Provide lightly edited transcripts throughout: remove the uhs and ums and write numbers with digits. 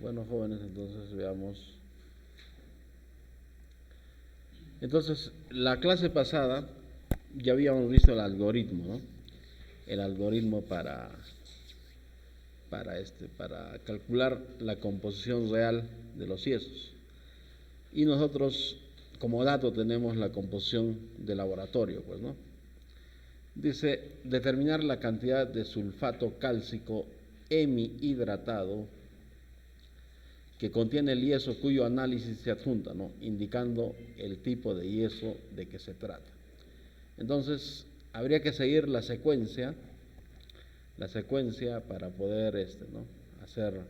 Bueno, jóvenes, entonces veamos. Entonces, la clase pasada ya habíamos visto el algoritmo, ¿no? El algoritmo para calcular la composición real de los yesos. Y nosotros, como dato, tenemos la composición de laboratorio, pues, ¿no? Dice, determinar la cantidad de sulfato cálcico hemihidratado que contiene el yeso cuyo análisis se adjunta, ¿no? Indicando el tipo de yeso de que se trata. Entonces, habría que seguir la secuencia para poder ¿no? hacer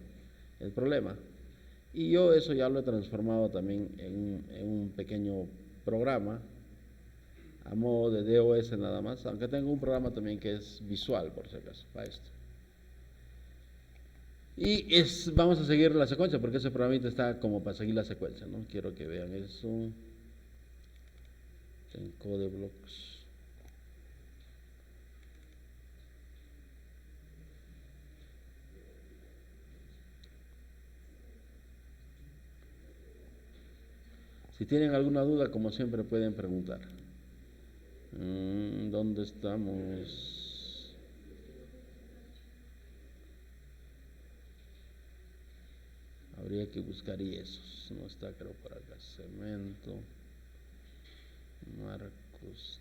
el problema. Y yo eso ya lo he transformado también en un pequeño programa a modo de DOS nada más, aunque tengo un programa también que es visual, por si acaso, para esto. Y vamos a seguir la secuencia, porque ese programita está como para seguir la secuencia, ¿no? Quiero que vean eso en CodeBlocks. Si tienen alguna duda, como siempre, pueden preguntar. ¿Dónde estamos? Habría que buscar yesos. No está, creo, por acá. Cemento. Marcos.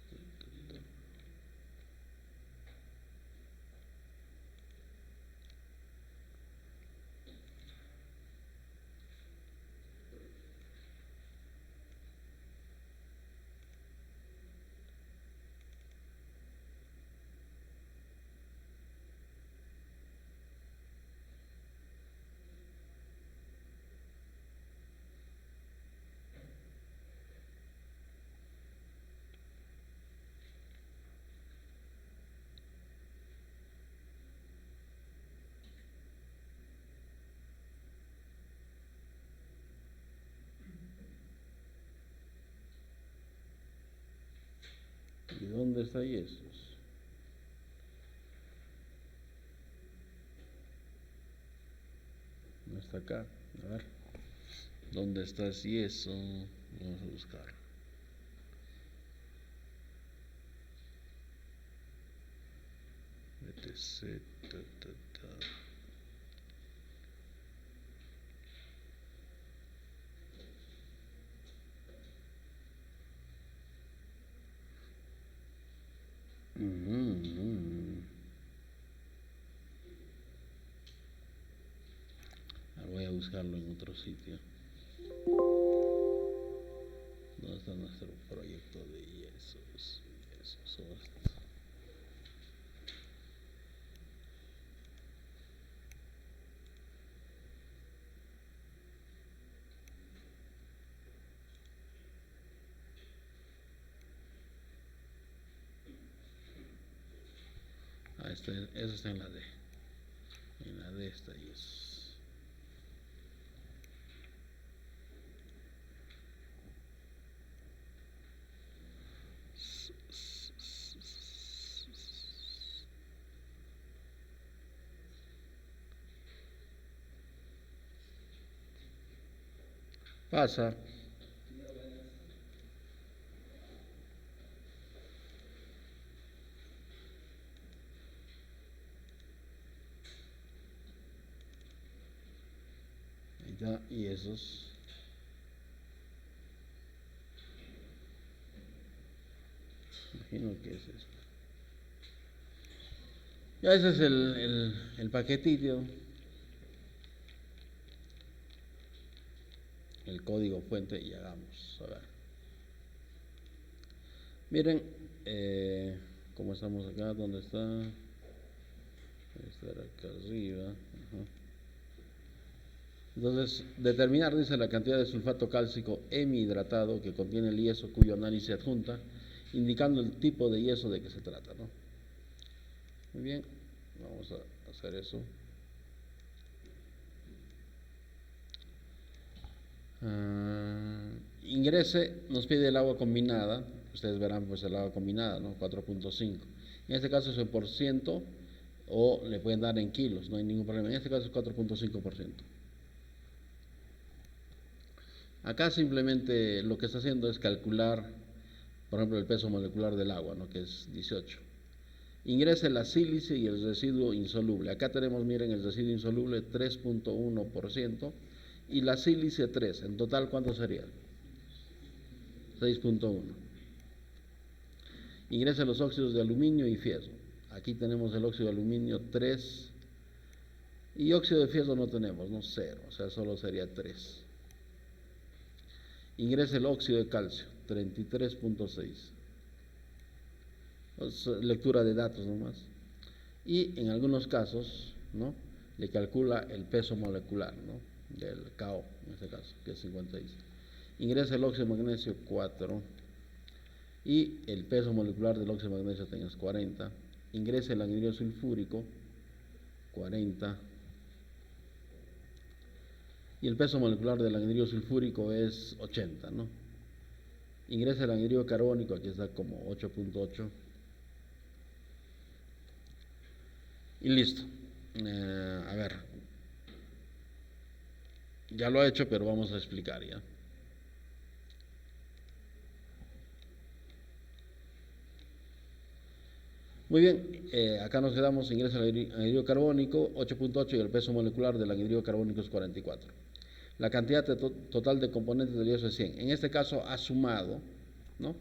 ¿Y dónde está yesos? No está acá. A ver. ¿Dónde está yeso? Vamos a buscar. BTC. Voy a buscarlo en otro sitio. ¿Dónde está nuestro proyecto de yesos? Eso está en la D. En la D está yesos. Pasa. Ahí está, y esos. Imagino que es esto. Ya ese es el paquetito. El código fuente y hagamos. A ver. Miren, como estamos acá, ¿dónde está? Debe estar acá arriba. Ajá. Entonces, determinar, dice, la cantidad de sulfato cálcico hemihidratado que contiene el yeso cuyo análisis se adjunta, indicando el tipo de yeso de que se trata, ¿no? Muy bien, vamos a hacer eso. Ingrese, nos pide el agua combinada. Ustedes verán pues el agua combinada, ¿no? 4.5. En este caso es el por ciento o le pueden dar en kilos, no hay ningún problema. En este caso es 4.5%. Acá simplemente lo que está haciendo es calcular, por ejemplo, el peso molecular del agua, ¿no? Que es 18. Ingrese la sílice y el residuo insoluble. Acá tenemos, miren, el residuo insoluble 3.1% y la sílice 3. En total, ¿cuánto sería? 6.1. Ingrese los óxidos de aluminio y fierro. Aquí tenemos el óxido de aluminio 3 y óxido de fierro no tenemos, no 0, o sea, solo sería 3. Ingrese el óxido de calcio 33.6. Lectura de datos nomás. Y en algunos casos, ¿no?, le calcula el peso molecular, ¿no?, del KO, en este caso, que es 56. Ingresa el óxido de magnesio 4 y el peso molecular del óxido de magnesio es 40. Ingresa el anhidro sulfúrico 40 y el peso molecular del anhidro sulfúrico es 80, ¿no? Ingresa el anhidro carbónico, aquí está como 8.8 y listo. A ver, ya lo he hecho, pero vamos a explicar ya. Muy bien, acá nos quedamos, ingresa el anhidro carbónico 8.8 y el peso molecular del anhidro carbónico es 44. La cantidad total de componentes del hierro es 100. En este caso ha sumado, ¿no?,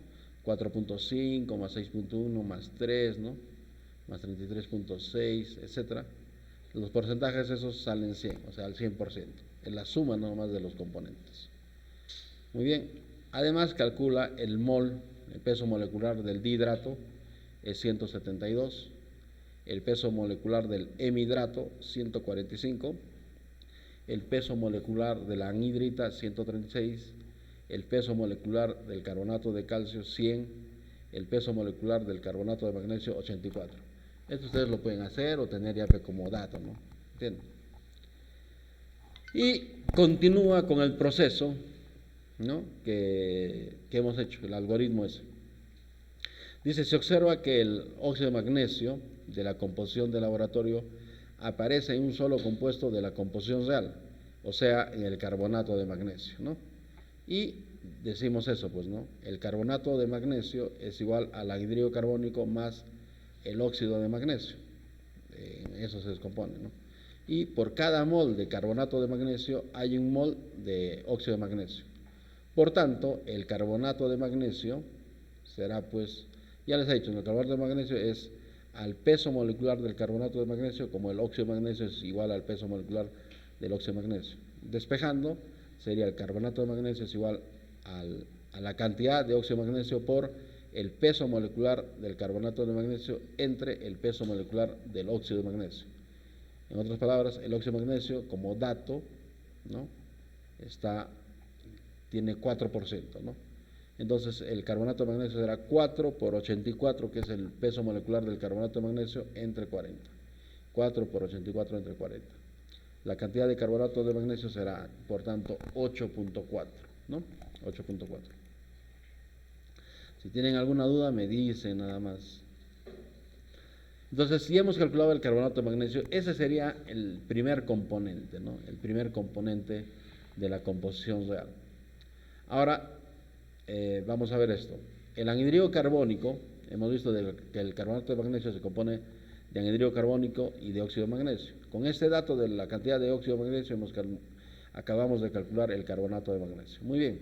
4.5 más 6.1 más 3, ¿no?, más 33.6, etcétera. Los porcentajes esos salen 100, o sea, al 100%. Es la suma nomás de los componentes. Muy bien. Además calcula el mol, el peso molecular del dihidrato es 172, el peso molecular del hemidrato 145, el peso molecular de la anhidrita 136, el peso molecular del carbonato de calcio 100, el peso molecular del carbonato de magnesio 84. Esto ustedes lo pueden hacer o tener ya como dato, ¿no? ¿Entienden? Y continúa con el proceso, ¿no?, que hemos hecho, el algoritmo ese. Dice, se observa que el óxido de magnesio de la composición de laboratorio aparece en un solo compuesto de la composición real, o sea, en el carbonato de magnesio, ¿no? Y decimos eso, pues, ¿no? El carbonato de magnesio es igual al anhidro carbónico más el óxido de magnesio. Eso se descompone, ¿no? Y por cada mol de carbonato de magnesio hay un mol de óxido de magnesio. Por tanto, el carbonato de magnesio será, pues, ya les he dicho, el carbonato de magnesio es al peso molecular del carbonato de magnesio, como el óxido de magnesio es igual al peso molecular del óxido de magnesio. Despejando, sería el carbonato de magnesio es igual a la cantidad de óxido de magnesio por el peso molecular del carbonato de magnesio entre el peso molecular del óxido de magnesio. En otras palabras, el óxido de magnesio, como dato, ¿no?, tiene 4%, ¿no? Entonces, el carbonato de magnesio será 4 por 84, que es el peso molecular del carbonato de magnesio, entre 40. 4 por 84 entre 40. La cantidad de carbonato de magnesio será, por tanto, 8.4, ¿no? 8.4. Si tienen alguna duda, me dicen nada más. Entonces, si hemos calculado el carbonato de magnesio, ese sería el primer componente, ¿no?, el primer componente de la composición real. Ahora, vamos a ver esto. El anhidro carbónico, hemos visto que el carbonato de magnesio se compone de anhidro carbónico y de óxido de magnesio. Con este dato de la cantidad de óxido de magnesio acabamos de calcular el carbonato de magnesio. Muy bien.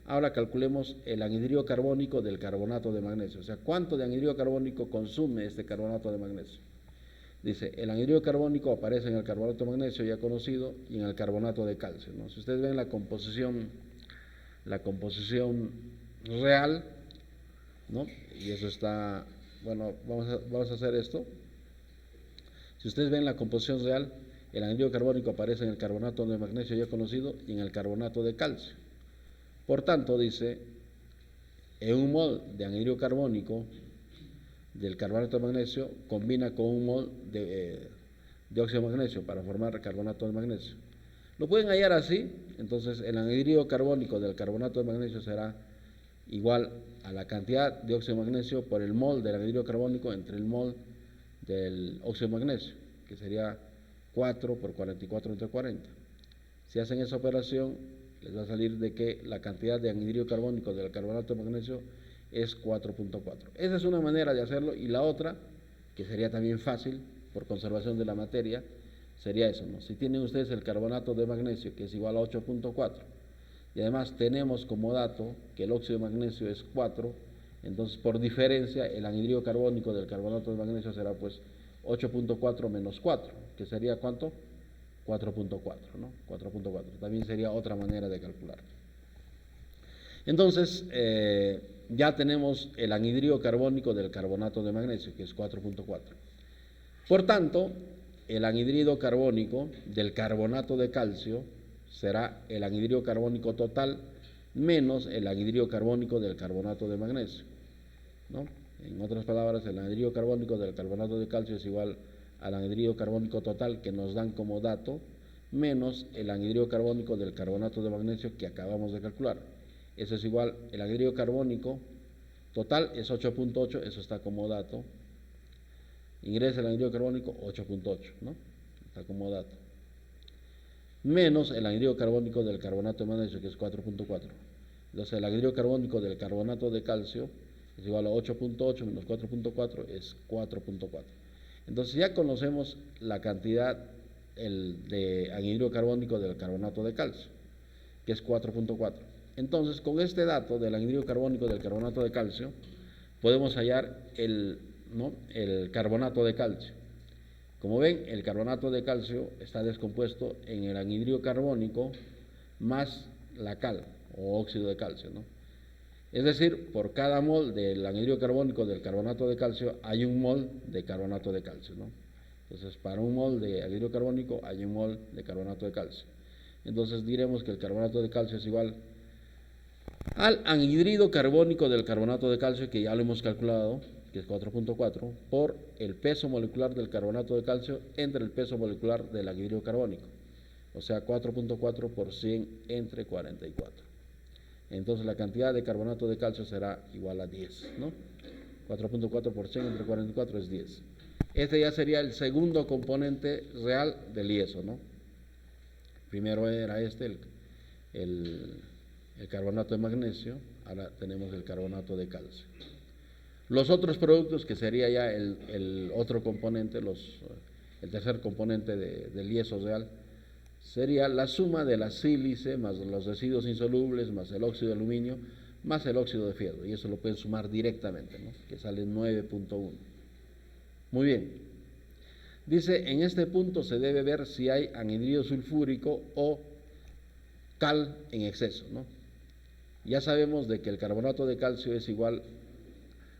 Ahora calculemos el anhidro carbónico del carbonato de magnesio. O sea, ¿cuánto de anhidro carbónico consume este carbonato de magnesio? Dice, el anhidro carbónico aparece en el carbonato de magnesio ya conocido y en el carbonato de calcio, ¿no? Si ustedes ven la composición real, ¿no?, y eso está, bueno, vamos a hacer esto. Si ustedes ven la composición real, el anhidro carbónico aparece en el carbonato de magnesio ya conocido y en el carbonato de calcio. Por tanto, dice, en un mol de anhidro carbónico del carbonato de magnesio combina con un mol de óxido de magnesio para formar carbonato de magnesio. Lo pueden hallar así. Entonces, el anhidro carbónico del carbonato de magnesio será igual a la cantidad de óxido de magnesio por el mol del anhidro carbónico entre el mol del óxido de magnesio, que sería 4 por 44 entre 40. Si hacen esa operación, les va a salir de que la cantidad de anhidrido carbónico del carbonato de magnesio es 4.4. Esa es una manera de hacerlo, y la otra, que sería también fácil por conservación de la materia, sería eso, ¿no? Si tienen ustedes el carbonato de magnesio, que es igual a 8.4, y además tenemos como dato que el óxido de magnesio es 4, entonces por diferencia el anhidrido carbónico del carbonato de magnesio será pues 8.4 menos 4, que sería ¿cuánto? 4.4, ¿no? 4.4, también sería otra manera de calcular. Entonces, ya tenemos el anhidrido carbónico del carbonato de magnesio, que es 4.4. Por tanto, el anhidrido carbónico del carbonato de calcio será el anhidrido carbónico total menos el anhidrido carbónico del carbonato de magnesio, ¿no? En otras palabras, el anhidrido carbónico del carbonato de calcio es igual al anhidrido carbónico total que nos dan como dato, menos el anhidrido carbónico del carbonato de magnesio que acabamos de calcular. Eso es igual, el anhidrido carbónico total es 8.8, eso está como dato. Ingresa el anhidrido carbónico 8.8, ¿no? Está como dato. Menos el anhidrido carbónico del carbonato de magnesio, que es 4.4. Entonces, el anhidrido carbónico del carbonato de calcio es igual a 8.8 menos 4.4, es 4.4. Entonces, ya conocemos la cantidad de anhidrido carbónico del carbonato de calcio, que es 4.4. Entonces, con este dato del anhidrido carbónico del carbonato de calcio, podemos hallar el carbonato de calcio. Como ven, el carbonato de calcio está descompuesto en el anhidrido carbónico más la cal o óxido de calcio, ¿no? Es decir, por cada mol del anhidrido carbónico del carbonato de calcio hay un mol de carbonato de calcio, ¿no? Entonces, para un mol de anhidrido carbónico hay un mol de carbonato de calcio. Entonces, diremos que el carbonato de calcio es igual al anhidrido carbónico del carbonato de calcio, que ya lo hemos calculado, que es 4.4, por el peso molecular del carbonato de calcio entre el peso molecular del anhidrido carbónico. O sea, 4.4 por 100 entre 44. Entonces, la cantidad de carbonato de calcio será igual a 10, ¿no? 4.4 por 100 entre 44 es 10. Este ya sería el segundo componente real del yeso, ¿no? Primero era el carbonato de magnesio, ahora tenemos el carbonato de calcio. Los otros productos, que sería ya el otro componente, el tercer componente del yeso real, sería la suma de la sílice más los residuos insolubles, más el óxido de aluminio, más el óxido de fierro, y eso lo pueden sumar directamente, ¿no? Que sale 9.1. Muy bien. Dice, en este punto se debe ver si hay anhidrido sulfúrico o cal en exceso, ¿no? Ya sabemos de que el carbonato de calcio es igual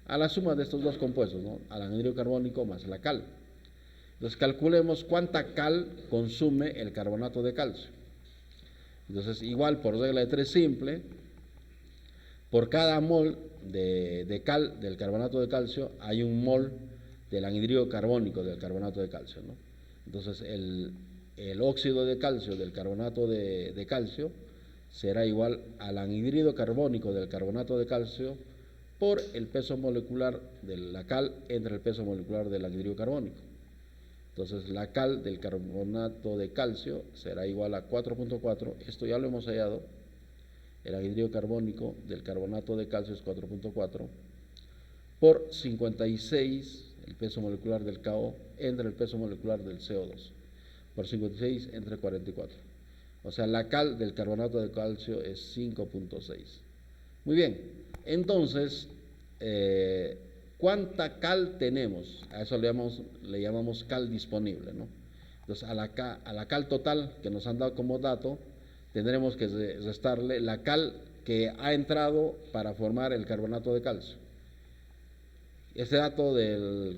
a la suma de estos dos compuestos, ¿no? Al anhidrido carbónico más la cal. Entonces, calculemos cuánta cal consume el carbonato de calcio. Entonces, igual por regla de 3 simple, por cada mol de cal del carbonato de calcio hay un mol del anhidrido carbónico del carbonato de calcio, ¿no? Entonces, el óxido de calcio del carbonato de calcio será igual al anhidrido carbónico del carbonato de calcio por el peso molecular de la cal entre el peso molecular del anhidrido carbónico. Entonces, la cal del carbonato de calcio será igual a 4.4, esto ya lo hemos hallado, el anhidrido carbónico del carbonato de calcio es 4.4, por 56, el peso molecular del KO, entre el peso molecular del CO2, por 56 entre 44. O sea, la cal del carbonato de calcio es 5.6. Muy bien, entonces, ¿cuánta cal tenemos? A eso le llamamos cal disponible, ¿no? Entonces, a la cal total que nos han dado como dato, tendremos que restarle la cal que ha entrado para formar el carbonato de calcio. Este dato el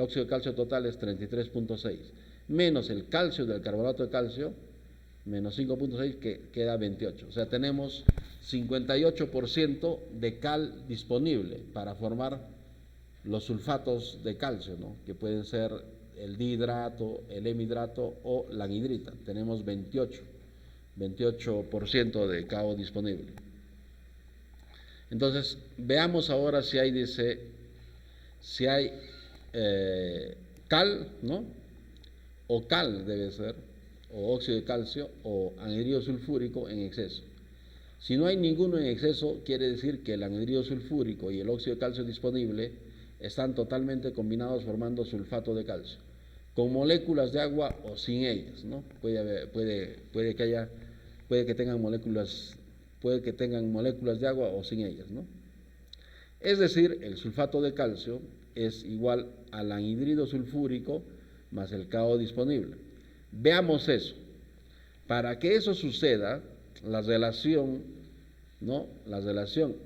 óxido de calcio total es 33.6, menos el calcio del carbonato de calcio, menos 5.6, que queda 28. O sea, tenemos 58% de cal disponible para formar los sulfatos de calcio, ¿no? Que pueden ser el dihidrato, el hemidrato o la anhidrita. Tenemos 28% de KO disponible. Entonces, veamos ahora si hay, cal, ¿no? O cal debe ser, o óxido de calcio o anhidrido sulfúrico en exceso. Si no hay ninguno en exceso, quiere decir que el anhidrido sulfúrico y el óxido de calcio disponible están totalmente combinados formando sulfato de calcio, con moléculas de agua o sin ellas, ¿no? Puede que tengan moléculas de agua o sin ellas, ¿no? Es decir, el sulfato de calcio es igual al anhidrido sulfúrico más el KO disponible. Veamos eso. Para que eso suceda, la relación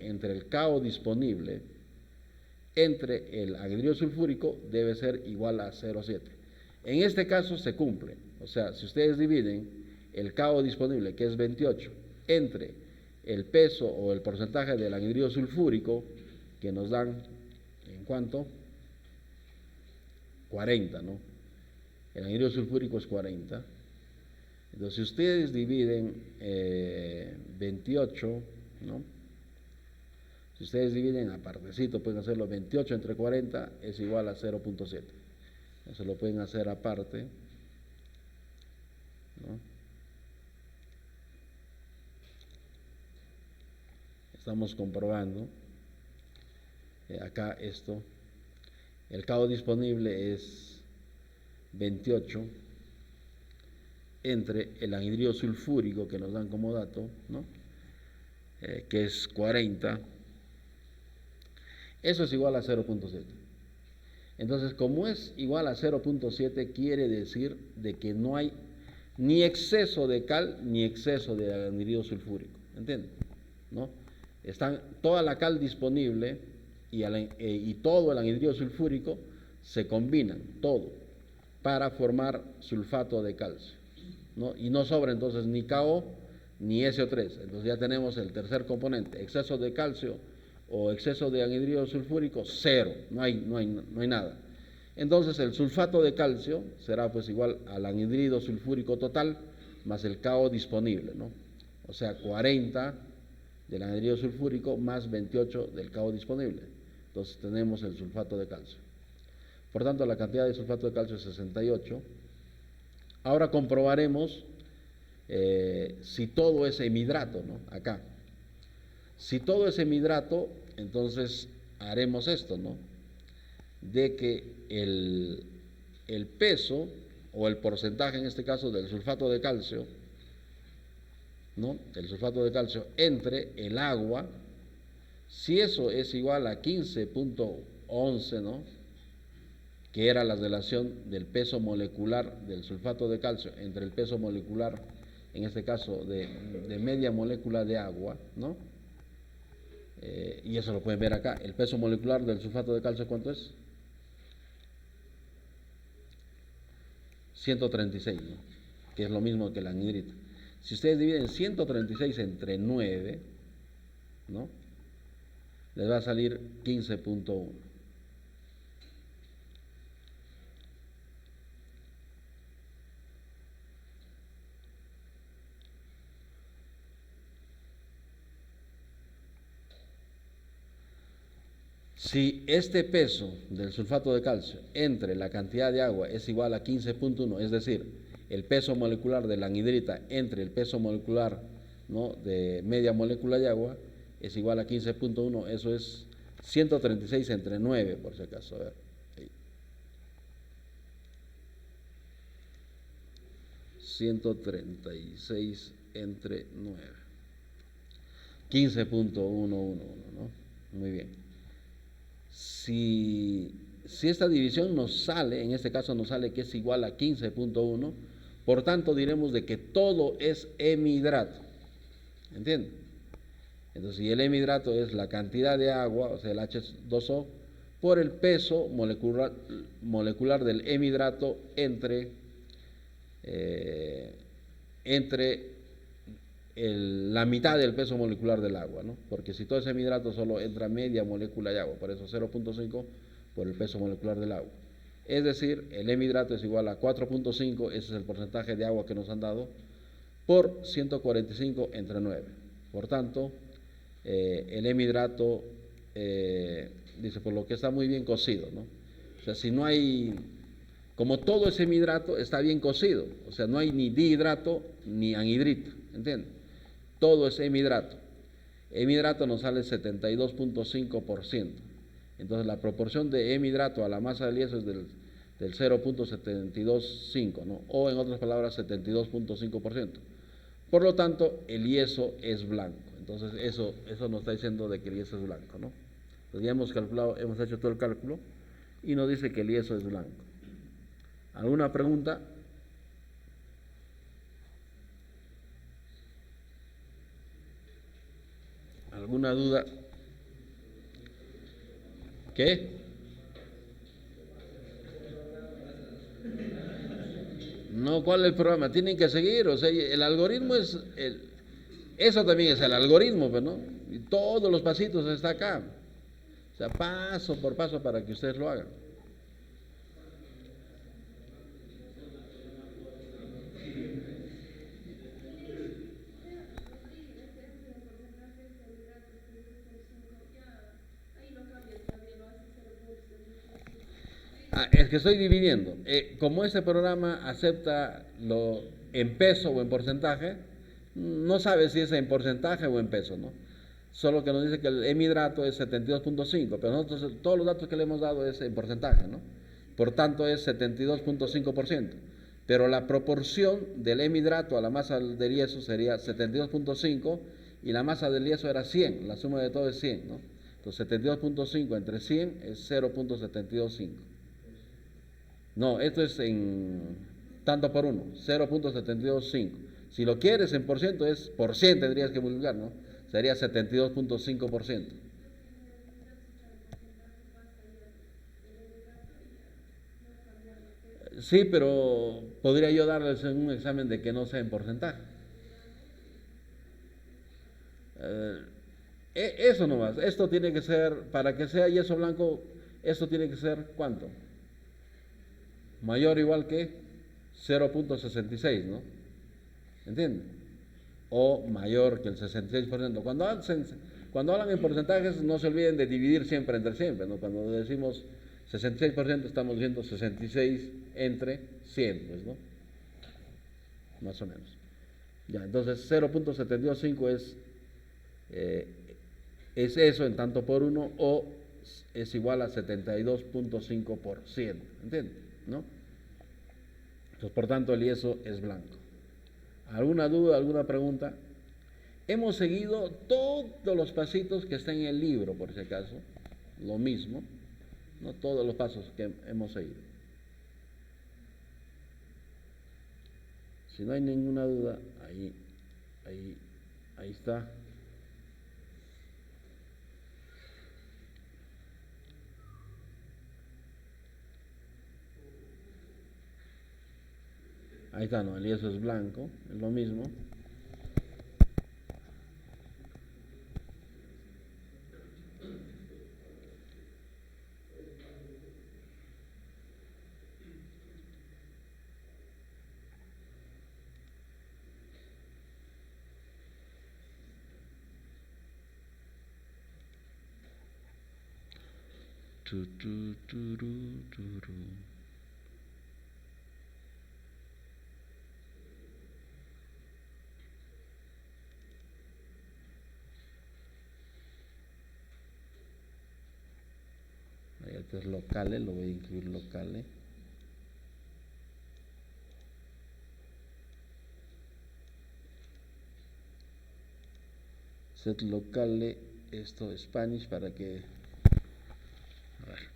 entre el KO disponible entre el anhidrido sulfúrico debe ser igual a 0,7. En este caso se cumple. O sea, si ustedes dividen el KO disponible, que es 28, entre el peso o el porcentaje del anhidrido sulfúrico, que nos dan, ¿en cuánto? 40, ¿no? El anhidrido sulfúrico es 40. Entonces, si ustedes dividen 28, ¿no? Si ustedes dividen apartecito, pueden hacerlo 28 entre 40, es igual a 0,7. Eso lo pueden hacer aparte, ¿no? Estamos comprobando. Acá esto, el KO disponible es 28 entre el anhidrido sulfúrico que nos dan como dato, ¿no? Que es 40, eso es igual a 0,7. Entonces, como es igual a 0,7, quiere decir de que no hay ni exceso de cal ni exceso de anhidrido sulfúrico, ¿entienden? ¿No? Están toda la cal disponible y todo el anhidrido sulfúrico se combinan, todo, para formar sulfato de calcio, ¿no? Y no sobra entonces ni KO ni SO3. Entonces ya tenemos el tercer componente, exceso de calcio o exceso de anhidrido sulfúrico, cero, no hay nada. Entonces el sulfato de calcio será pues igual al anhidrido sulfúrico total más el KO disponible, ¿no? O sea, 40 del anhidrido sulfúrico más 28 del KO disponible. Entonces tenemos el sulfato de calcio. Por tanto, la cantidad de sulfato de calcio es 68. Ahora comprobaremos si todo es hemidrato, ¿no? Acá. Si todo es hemidrato, entonces haremos esto, ¿no? De que el peso o el porcentaje, en este caso, del sulfato de calcio, ¿no? El sulfato de calcio entre el agua, si eso es igual a 15.11, ¿no? Que era la relación del peso molecular del sulfato de calcio entre el peso molecular, en este caso, de media molécula de agua, ¿no? Y eso lo pueden ver acá. El peso molecular del sulfato de calcio, ¿cuánto es? 136, ¿no? Que es lo mismo que la anhidrita. Si ustedes dividen 136 entre 9, ¿no? Les va a salir 15.1. Si este peso del sulfato de calcio entre la cantidad de agua es igual a 15.1, es decir, el peso molecular de la anhidrita entre el peso molecular, ¿no?, de media molécula de agua es igual a 15.1, eso es 136 entre 9, por si acaso. A ver. Ahí. 136 entre 9. 15.111, ¿no? Muy bien. Si esta división nos sale, en este caso nos sale que es igual a 15.1, por tanto diremos de que todo es hemidrato. ¿Entienden? Entonces, si el hemidrato es la cantidad de agua, o sea, el H2O, por el peso molecular del hemidrato entre la mitad del peso molecular del agua, ¿no? Porque si todo es hemidrato solo entra media molécula de agua, por eso 0.5 por el peso molecular del agua. Es decir, el hemidrato es igual a 4.5, ese es el porcentaje de agua que nos han dado, por 145 entre 9. Por tanto, el hemidrato, dice, por lo que está muy bien cocido, ¿no? O sea, si no hay Como todo ese semihidrato está bien cocido, o sea, no hay ni dihidrato ni anhidrito, ¿entiendes? Todo es hemihidrato. Hemihidrato nos sale 72.5%. Entonces la proporción de hemihidrato a la masa del yeso es del 0.725, ¿no? O en otras palabras 72.5%. Por lo tanto, el yeso es blanco. Entonces eso nos está diciendo de que el yeso es blanco, ¿no? Entonces ya hemos calculado, hemos hecho todo el cálculo y nos dice que el yeso es blanco. ¿Alguna pregunta? ¿Alguna duda? ¿Qué? No, ¿cuál es el programa? Tienen que seguir, o sea, el algoritmo eso también es el algoritmo, pues, ¿no? Y todos los pasitos está acá. O sea, paso por paso para que ustedes lo hagan. Es que estoy dividiendo. Como este programa acepta lo en peso o en porcentaje, no sabe si es en porcentaje o en peso, ¿no? Solo que nos dice que el hemihidrato es 72.5, pero nosotros todos los datos que le hemos dado es en porcentaje, ¿no? Por tanto es 72.5%. Pero la proporción del hemihidrato a la masa del yeso sería 72.5 y la masa del yeso era 100, la suma de todo es 100, ¿no? Entonces 72.5 entre 100 es 0.725. No, esto es en tanto por uno, 0.725. Si lo quieres en por ciento, es por 100 tendrías que multiplicar, ¿no? Sería 72.5%. Sí, pero podría yo darles un examen de que no sea en porcentaje. Eso nomás, esto tiene que ser, para que sea yeso blanco, esto tiene que ser ¿cuánto? Mayor o igual que 0.66, ¿no? ¿Entienden? O mayor que el 66%. Cuando hablan en porcentajes, no se olviden de dividir siempre entre siempre, ¿no? Cuando decimos 66%, estamos diciendo 66 entre 100, pues, ¿no? Más o menos. Ya, entonces 0.725 es eso en tanto por uno o es igual a 72.5%, ¿entienden? ¿No? Entonces, por tanto, el yeso es blanco. ¿Alguna duda, alguna pregunta? Hemos seguido todos los pasitos que están en el libro, por si acaso, lo mismo, no todos los pasos que hemos seguido. Si no hay ninguna duda, ahí está. Ahí está, ¿no? El yeso es blanco, es lo mismo. Este es locales, lo voy a incluir locales. Set locale, esto Spanish para que... A ver.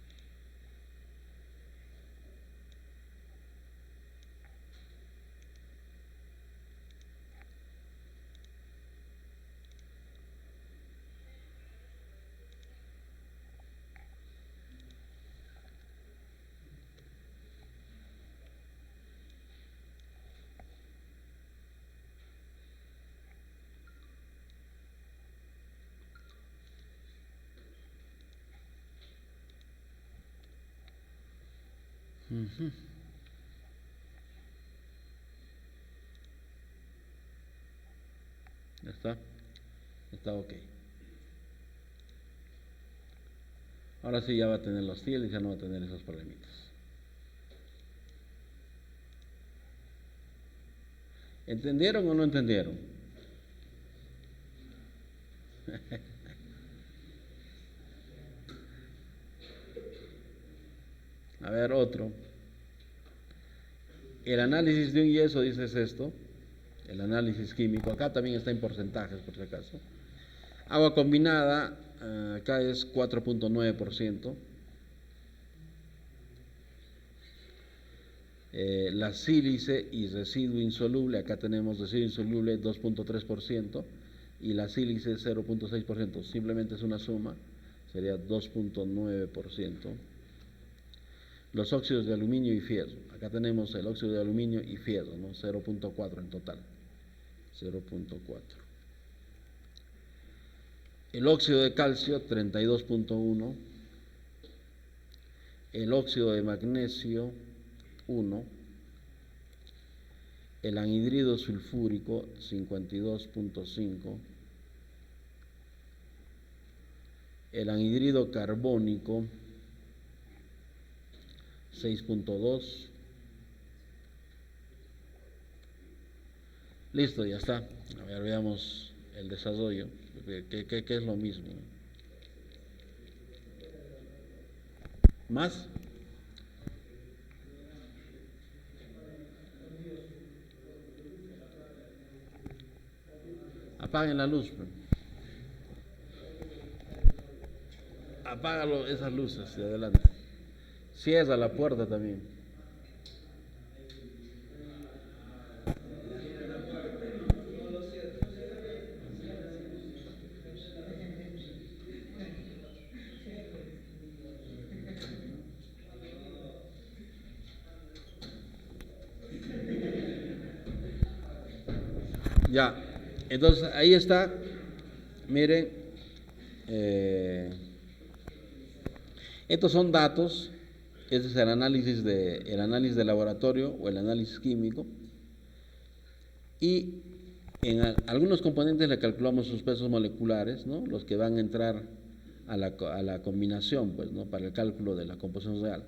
Ya está ok. Ahora sí ya va a tener los fieles, ya no va a tener esos problemitas. ¿Entendieron o no entendieron? A ver, otro. El análisis de un yeso, dices esto, el análisis químico, acá también está en porcentajes por si acaso. Agua combinada, acá es 4.9%. La sílice y residuo insoluble, acá tenemos residuo insoluble 2.3% y la sílice 0.6%, simplemente es una suma, sería 2.9%. Los óxidos de aluminio y fierro, acá tenemos el óxido de aluminio y fierro, ¿no? 0.4 en total, 0.4. El óxido de calcio 32.1, el óxido de magnesio 1, el anhidrido sulfúrico 52.5, el anhidrido carbónico 6.2. Listo, ya está. A ver, veamos el desarrollo, que es lo mismo. ¿Más? Apaguen la luz. Apágalo esas luces de adelante. Cierra la puerta también. Ya, entonces ahí está. Miren, estos son datos. Este es el análisis de laboratorio o el análisis químico. Y en algunos componentes le calculamos sus pesos moleculares, ¿no? Los que van a entrar a la combinación, pues, ¿no? Para el cálculo de la composición real.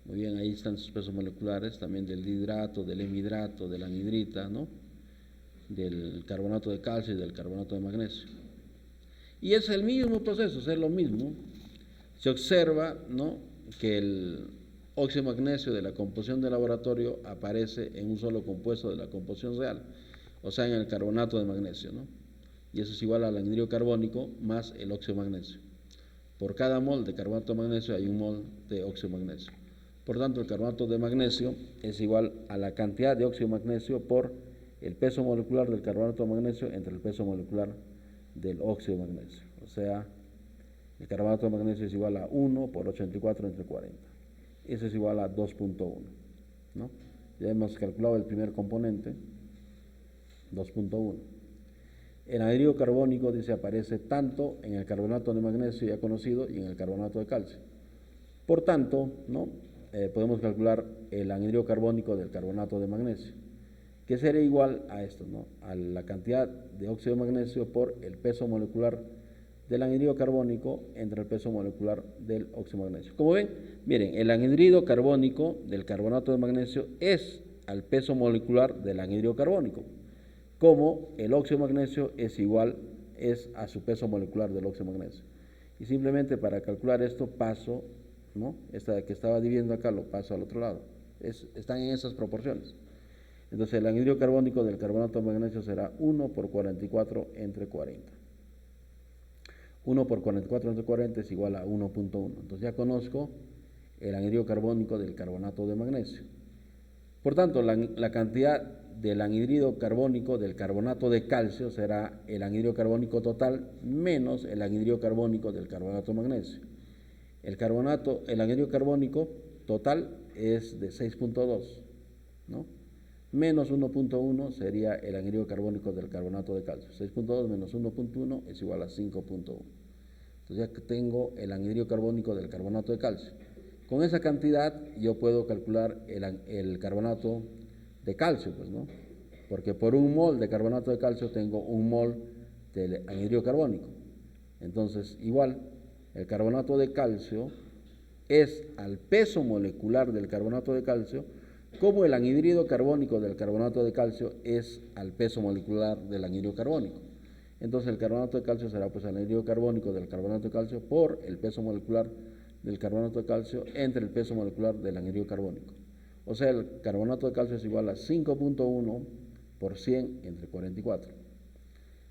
Muy bien, ahí están sus pesos moleculares, también del dihidrato, del hemidrato, de la anhidrita, ¿no? Del carbonato de calcio y del carbonato de magnesio. Y es el mismo proceso, es lo mismo. Se observa, ¿no?, que el óxido de magnesio de la composición de laboratorio aparece en un solo compuesto de la composición real, o sea, en el carbonato de magnesio, ¿no? Y eso es igual al anhidrido carbónico más el óxido de magnesio. Por cada mol de carbonato de magnesio hay un mol de óxido de magnesio. Por tanto, el carbonato de magnesio es igual a la cantidad de óxido de magnesio por el peso molecular del carbonato de magnesio entre el peso molecular del óxido de magnesio. O sea, el carbonato de magnesio es igual a 1 por 84 entre 40. Eso es igual a 2.1, ¿no? Ya hemos calculado el primer componente, 2.1. El anhidrido carbónico, dice, aparece tanto en el carbonato de magnesio ya conocido y en el carbonato de calcio. Por tanto, ¿no?, podemos calcular el anhidrido carbónico del carbonato de magnesio, que sería igual a esto, ¿no?, a la cantidad de óxido de magnesio por el peso molecular del anhidrido carbónico entre el peso molecular del óxido de magnesio. Como ven, miren, el anhidrido carbónico del carbonato de magnesio es al peso molecular del anhidrido carbónico, como el óxido de magnesio es a su peso molecular del óxido de magnesio. Y simplemente para calcular esto paso, ¿no?, esta que estaba dividiendo acá lo paso al otro lado. Están en esas proporciones. Entonces el anhidrido carbónico del carbonato de magnesio será 1 por 44 entre 40. 1 por 44 entre 40 es igual a 1.1. Entonces ya conozco el anhidrido carbónico del carbonato de magnesio. Por tanto, la cantidad del anhidrido carbónico del carbonato de calcio será el anhidrido carbónico total menos el anhidrido carbónico del carbonato de magnesio. El anhidrido carbónico total es de 6.2, ¿no? Menos 1.1 sería el anhidrido carbónico del carbonato de calcio. 6.2 menos 1.1 es igual a 5.1. Entonces ya que tengo el anhidrido carbónico del carbonato de calcio. Con esa cantidad yo puedo calcular el carbonato de calcio, pues, ¿no? Porque por un mol de carbonato de calcio tengo un mol del anhidrido carbónico. Entonces, igual, el carbonato de calcio es al peso molecular del carbonato de calcio como el anhidrido carbónico del carbonato de calcio es al peso molecular del anhidrido carbónico. Entonces el carbonato de calcio será pues el anhidrido carbónico del carbonato de calcio por el peso molecular del carbonato de calcio entre el peso molecular del anhidrido carbónico. O sea, el carbonato de calcio es igual a 5.1 por 100 entre 44.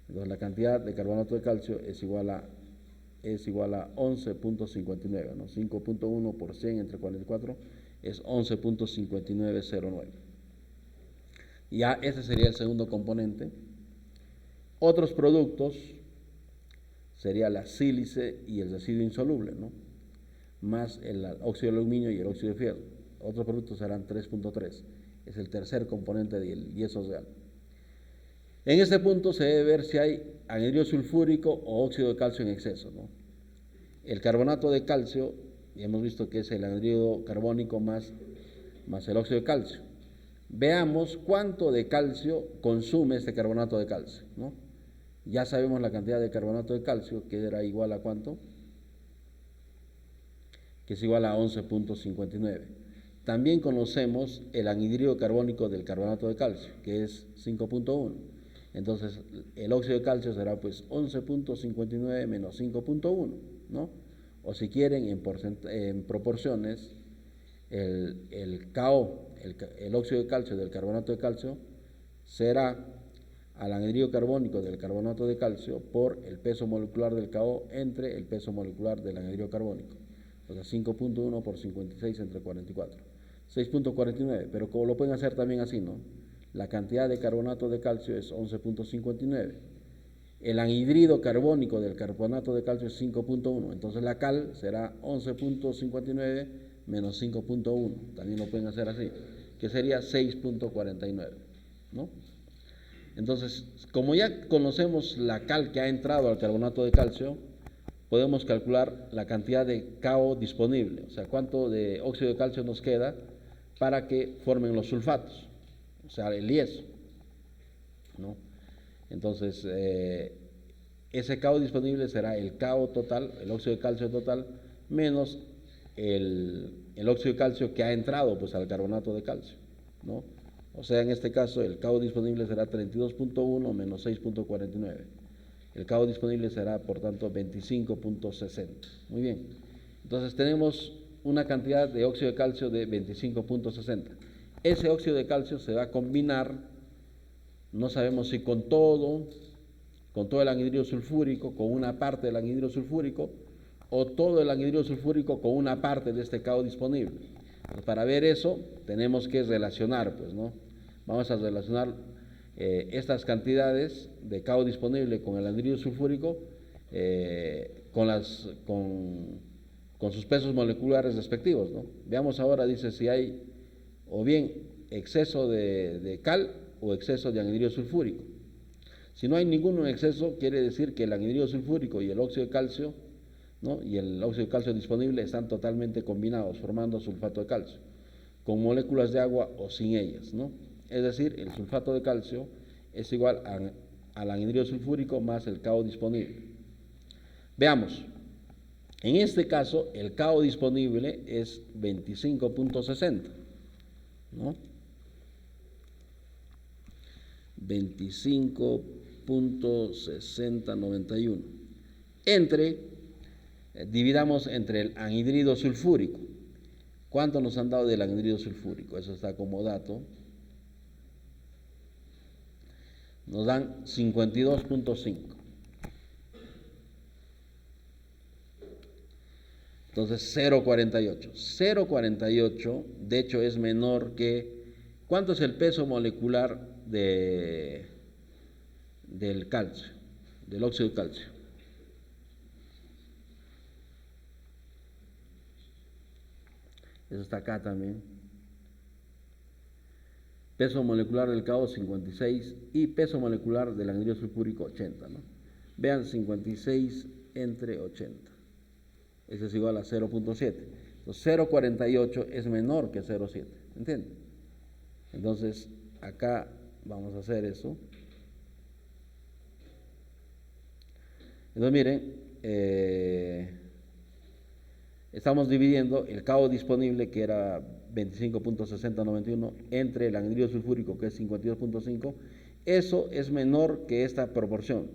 Entonces la cantidad de carbonato de calcio es igual a 11.59, ¿no? 5.1 por 100 entre 44 es 11.5909. Ya ese sería el segundo componente. Otros productos sería la sílice y el residuo insoluble, ¿no? Más el óxido de aluminio y el óxido de fierro. Otros productos serán 3.3. Es el tercer componente del yeso real. En este punto se debe ver si hay anhidrido sulfúrico o óxido de calcio en exceso, ¿no? El carbonato de calcio, ya hemos visto que es el anhidrido carbónico más el óxido de calcio. Veamos cuánto de calcio consume este carbonato de calcio, ¿no? Ya sabemos la cantidad de carbonato de calcio, que era igual a ¿cuánto? Que es igual a 11.59. También conocemos el anhidrido carbónico del carbonato de calcio, que es 5.1. Entonces, el óxido de calcio será pues 11.59 menos 5.1, ¿no? O si quieren, en proporciones, el KO, el óxido de calcio del carbonato de calcio, será al anhidrido carbónico del carbonato de calcio por el peso molecular del KO entre el peso molecular del anhidrido carbónico. O sea, 5.1 por 56 entre 44. 6.49, pero como lo pueden hacer también así, ¿no? La cantidad de carbonato de calcio es 11.59. El anhidrido carbónico del carbonato de calcio es 5.1. Entonces la cal será 11.59 menos 5.1. También lo pueden hacer así, que sería 6.49, ¿no? Entonces, como ya conocemos la cal que ha entrado al carbonato de calcio, podemos calcular la cantidad de KO disponible, o sea, cuánto de óxido de calcio nos queda para que formen los sulfatos, o sea, el yeso, ¿no? Entonces, ese KO disponible será el KO total, el óxido de calcio total, menos el óxido de calcio que ha entrado pues, al carbonato de calcio, ¿no? O sea, en este caso, el KO disponible será 32.1 menos 6.49. El KO disponible será, por tanto, 25.60. Muy bien. Entonces, tenemos una cantidad de óxido de calcio de 25.60. Ese óxido de calcio se va a combinar, no sabemos si con todo el anhidrido sulfúrico, con una parte del anhidrido sulfúrico, o todo el anhidrido sulfúrico con una parte de este KO disponible. Pues para ver eso, tenemos que relacionar, pues, ¿no? Vamos a relacionar estas cantidades de KO disponible con el anhidrido sulfúrico con sus pesos moleculares respectivos, ¿no? Veamos ahora, dice, si hay o bien exceso de cal o exceso de anhidrido sulfúrico. Si no hay ninguno en exceso, quiere decir que el anhidrido sulfúrico y el óxido de calcio, ¿no? Y el óxido de calcio disponible están totalmente combinados, formando sulfato de calcio, con moléculas de agua o sin ellas, ¿no? Es decir, el sulfato de calcio es igual al anhidrido sulfúrico más el KO disponible. Veamos, en este caso el KO disponible es 25.60, ¿no? 25.6091 dividamos entre el anhidrido sulfúrico. ¿Cuánto nos han dado del anhidrido sulfúrico? Eso está como dato. Nos dan 52.5. Entonces 0.48. 0.48 de hecho es menor que... ¿Cuánto es el peso molecular del calcio, del óxido de calcio? Eso está acá también. Peso molecular del KO 56 y peso molecular del anhidrido sulfúrico 80, ¿no? Vean, 56 entre 80. Eso es igual a 0.7. Entonces 0.48 es menor que 0.7. ¿Entienden? Entonces acá vamos a hacer eso. Entonces miren, estamos dividiendo el K disponible, que era 25.6091, entre el anhidrido sulfúrico, que es 52.5. Eso es menor que esta proporción,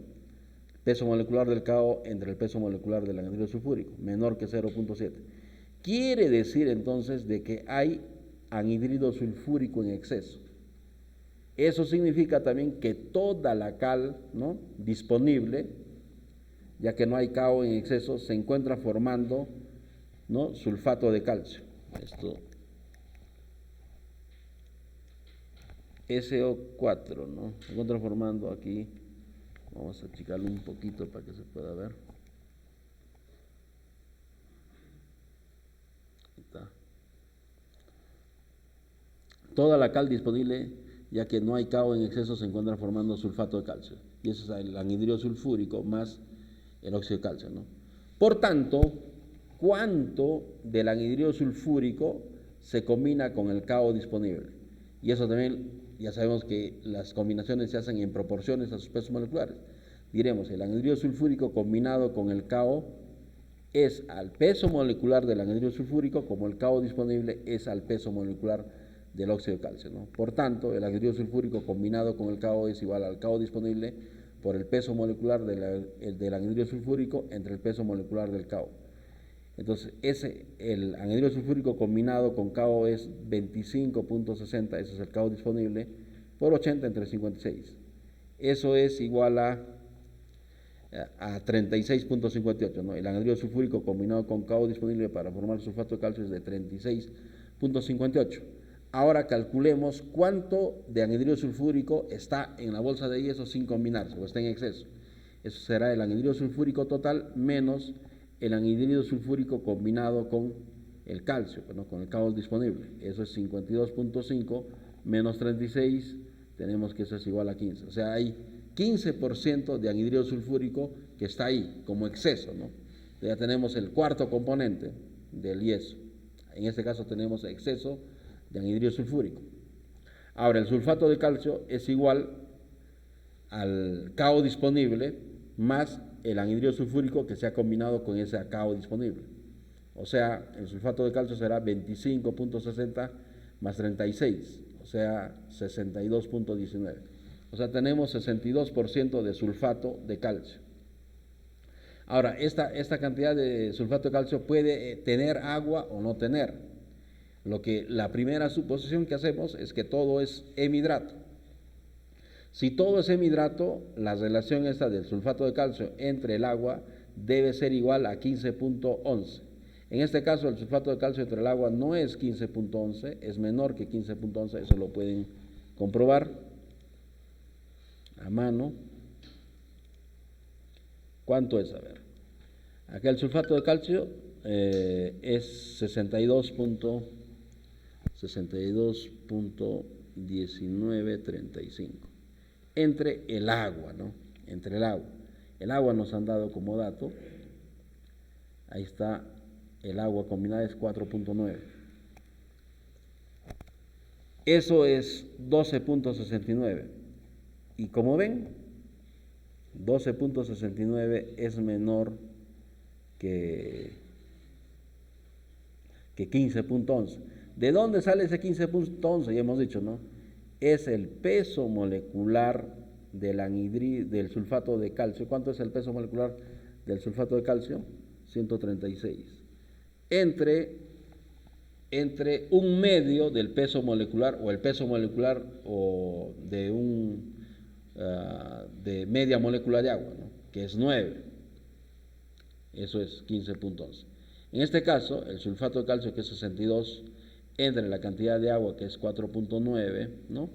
peso molecular del K entre el peso molecular del anhidrido sulfúrico, menor que 0.7. Quiere decir entonces de que hay anhidrido sulfúrico en exceso. Eso significa también que toda la cal, ¿no?, disponible, ya que no hay K en exceso, se encuentra formando, ¿no?, sulfato de calcio. Esto SO4, ¿no? Se encuentra formando aquí. Vamos a achicarlo un poquito para que se pueda ver. Ahí está. Toda la cal disponible, ya que no hay K en exceso, se encuentra formando sulfato de calcio. Y eso es el anhidrido sulfúrico más el óxido de calcio, ¿no? Por tanto, ¿cuánto del anhidrido sulfúrico se combina con el K disponible? Y eso también, ya sabemos que las combinaciones se hacen en proporciones a sus pesos moleculares. Diremos, el anhidrido sulfúrico combinado con el KO es al peso molecular del anhidrido sulfúrico, como el KO disponible es al peso molecular del óxido de calcio, ¿no? Por tanto, el anhidrido sulfúrico combinado con el KO es igual al KO disponible por el peso molecular del anhidrido sulfúrico entre el peso molecular del KO. Entonces, el anhidrido sulfúrico combinado con KO es 25.60, ese es el KO disponible, por 80 entre 56. Eso es igual a 36.58, ¿no? El anhidrido sulfúrico combinado con KO disponible para formar sulfato de calcio es de 36.58. Ahora calculemos cuánto de anhidrido sulfúrico está en la bolsa de yeso sin combinarse o está en exceso. Eso será el anhidrido sulfúrico total menos el anhidrido sulfúrico combinado con el calcio, ¿no?, con el KO disponible. Eso es 52.5 menos 36, tenemos que eso es igual a 15. O sea, hay 15% de anhidrido sulfúrico que está ahí como exceso, ¿no? Ya tenemos el cuarto componente del yeso. En este caso tenemos exceso de anhidrido sulfúrico. Ahora, el sulfato de calcio es igual al KO disponible más el anhidrido sulfúrico que se ha combinado con ese KO disponible. O sea, el sulfato de calcio será 25.60 más 36, o sea, 62.19. O sea, tenemos 62% de sulfato de calcio. Ahora, esta cantidad de sulfato de calcio puede tener agua o no tener. La primera suposición que hacemos es que todo es hemidrato. Si todo es hemidrato, la relación esta del sulfato de calcio entre el agua debe ser igual a 15.11. En este caso, el sulfato de calcio entre el agua no es 15.11, es menor que 15.11, eso lo pueden comprobar a mano. ¿Cuánto es? A ver. Acá el sulfato de calcio es 62.1935 entre el agua, ¿no? Entre el agua. El agua nos han dado como dato. Ahí está, el agua combinada es 4.9. Eso es 12.69. Y como ven, 12.69 es menor que 15.11. ¿De dónde sale ese 15.11? Ya hemos dicho, ¿no? Es el peso molecular del sulfato de calcio. ¿Cuánto es el peso molecular del sulfato de calcio? 136. Entre un medio del peso molecular o el peso molecular o de media molécula de agua, ¿no?, que es 9. Eso es 15.11. En este caso, el sulfato de calcio, que es 62, entre la cantidad de agua, que es 4.9, ¿no?,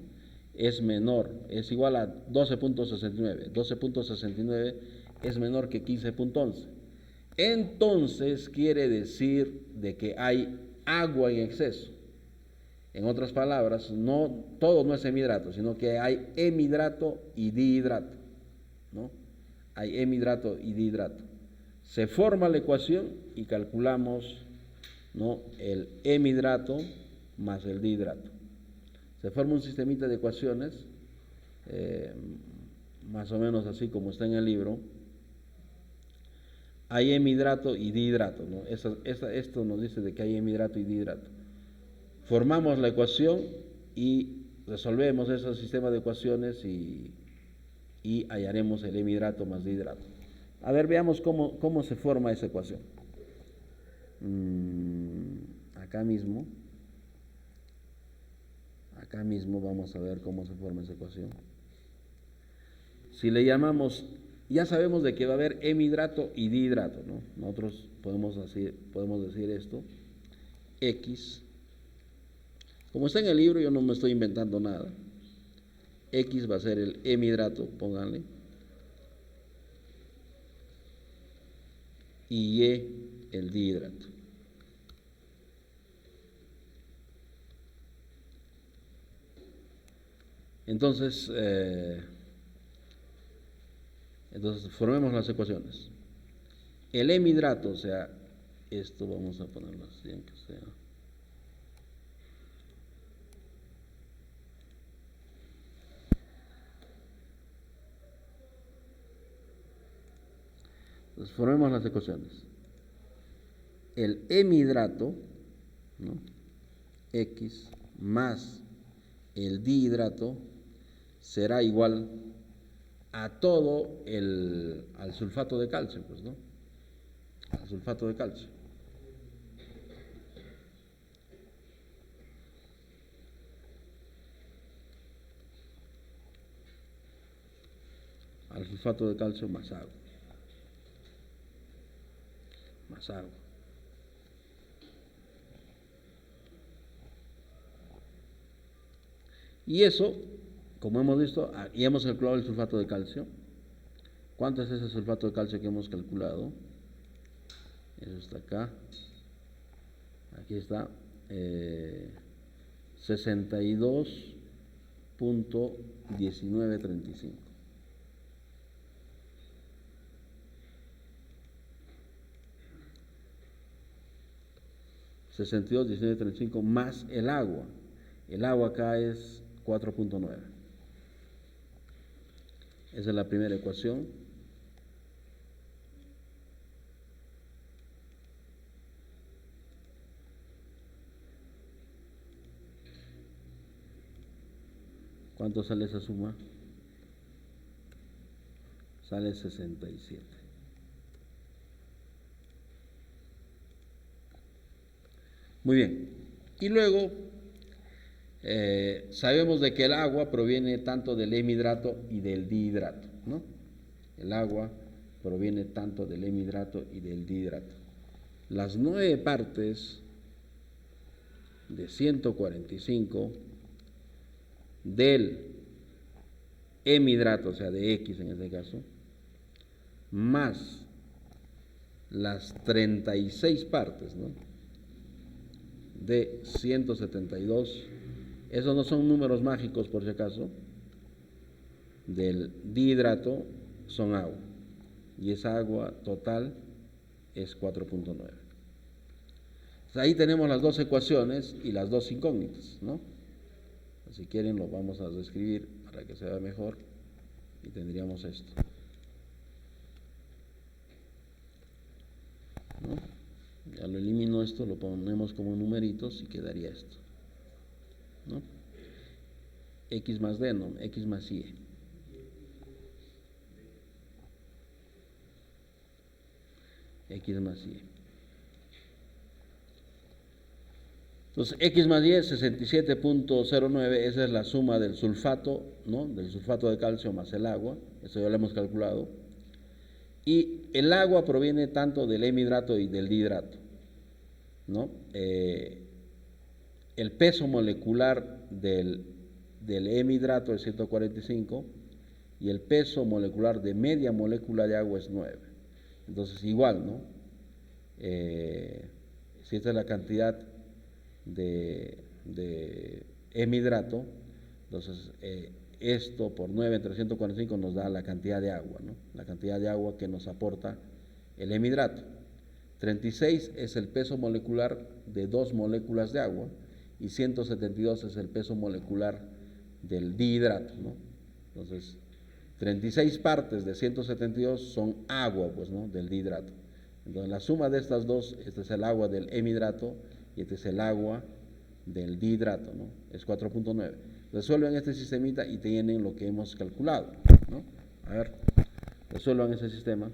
es menor, es igual a 12.69. 12.69 es menor que 15.11. Entonces quiere decir de que hay agua en exceso. En otras palabras, todo no es hemidrato, sino que hay hemidrato y dihidrato, ¿no? Hay hemidrato y dihidrato. Se forma la ecuación y calculamos, ¿no?, el hemidrato más el dihidrato. Se forma un sistemita de ecuaciones, más o menos así como está en el libro. hay hemidrato y dihidrato, ¿no? Esto nos dice de que hay hemidrato y dihidrato. Formamos la ecuación y resolvemos ese sistema de ecuaciones y hallaremos el hemidrato más dihidrato. A ver, veamos cómo se forma esa ecuación. Acá mismo vamos a ver cómo se forma esa ecuación. Si le llamamos, ya sabemos de que va a haber hemidrato y dihidrato, ¿no? Nosotros podemos decir esto, X, como está en el libro, yo no me estoy inventando nada. X va a ser el hemidrato, pónganle, y Y el dihidrato. Entonces formemos las ecuaciones. El hemidrato, o sea, esto vamos a ponerlo así, aunque sea. Entonces formemos las ecuaciones. El hemidrato, ¿no? X más el dihidrato será igual a todo al sulfato de calcio, pues, ¿no? Al sulfato de calcio. Al sulfato de calcio más agua. Más agua. Y eso, como hemos visto, y hemos calculado el sulfato de calcio. ¿Cuánto es ese sulfato de calcio que hemos calculado? Eso está acá. Aquí está. 62.1935. $62.1935 más el agua. El agua acá es 4.9. Esa es la primera ecuación. ¿Cuánto sale esa suma? Sale 67. Muy bien. Y luego sabemos de que el agua proviene tanto del hemidrato y del dihidrato, ¿no? El agua proviene tanto del hemidrato y del dihidrato. Las 9 partes de 145 del hemidrato, o sea, de X en este caso, más las 36 partes, ¿no? De 172, esos no son números mágicos por si acaso, del dihidrato son agua, y esa agua total es 4.9. Ahí tenemos las dos ecuaciones y las dos incógnitas, ¿no? Si quieren lo vamos a reescribir para que se vea mejor y tendríamos esto, ¿no? Ya lo elimino esto, lo ponemos como numeritos y quedaría esto, ¿no? X más D, no, X más Y. X más Y. Entonces, X más Y es 67.09, esa es la suma del sulfato, ¿no? Del sulfato de calcio más el agua, eso ya lo hemos calculado. Y el agua proviene tanto del hemidrato y del dihidrato, ¿no? El peso molecular del hemidrato es 145 y el peso molecular de media molécula de agua es 9. Entonces, igual, ¿no? Si esta es la cantidad de hemidrato, entonces esto por 9 entre 145 nos da la cantidad de agua, ¿no? La cantidad de agua que nos aporta el hemidrato. 36 es el peso molecular de 2 moléculas de agua y 172 es el peso molecular del dihidrato, ¿no? Entonces, 36 partes de 172 son agua, pues, ¿no? Del dihidrato. Entonces la suma de estas dos, este es el agua del hemidrato y este es el agua del dihidrato, ¿no? Es 4.9. Resuelven este sistemita y tienen lo que hemos calculado, ¿no? A ver, resuelvan ese sistema.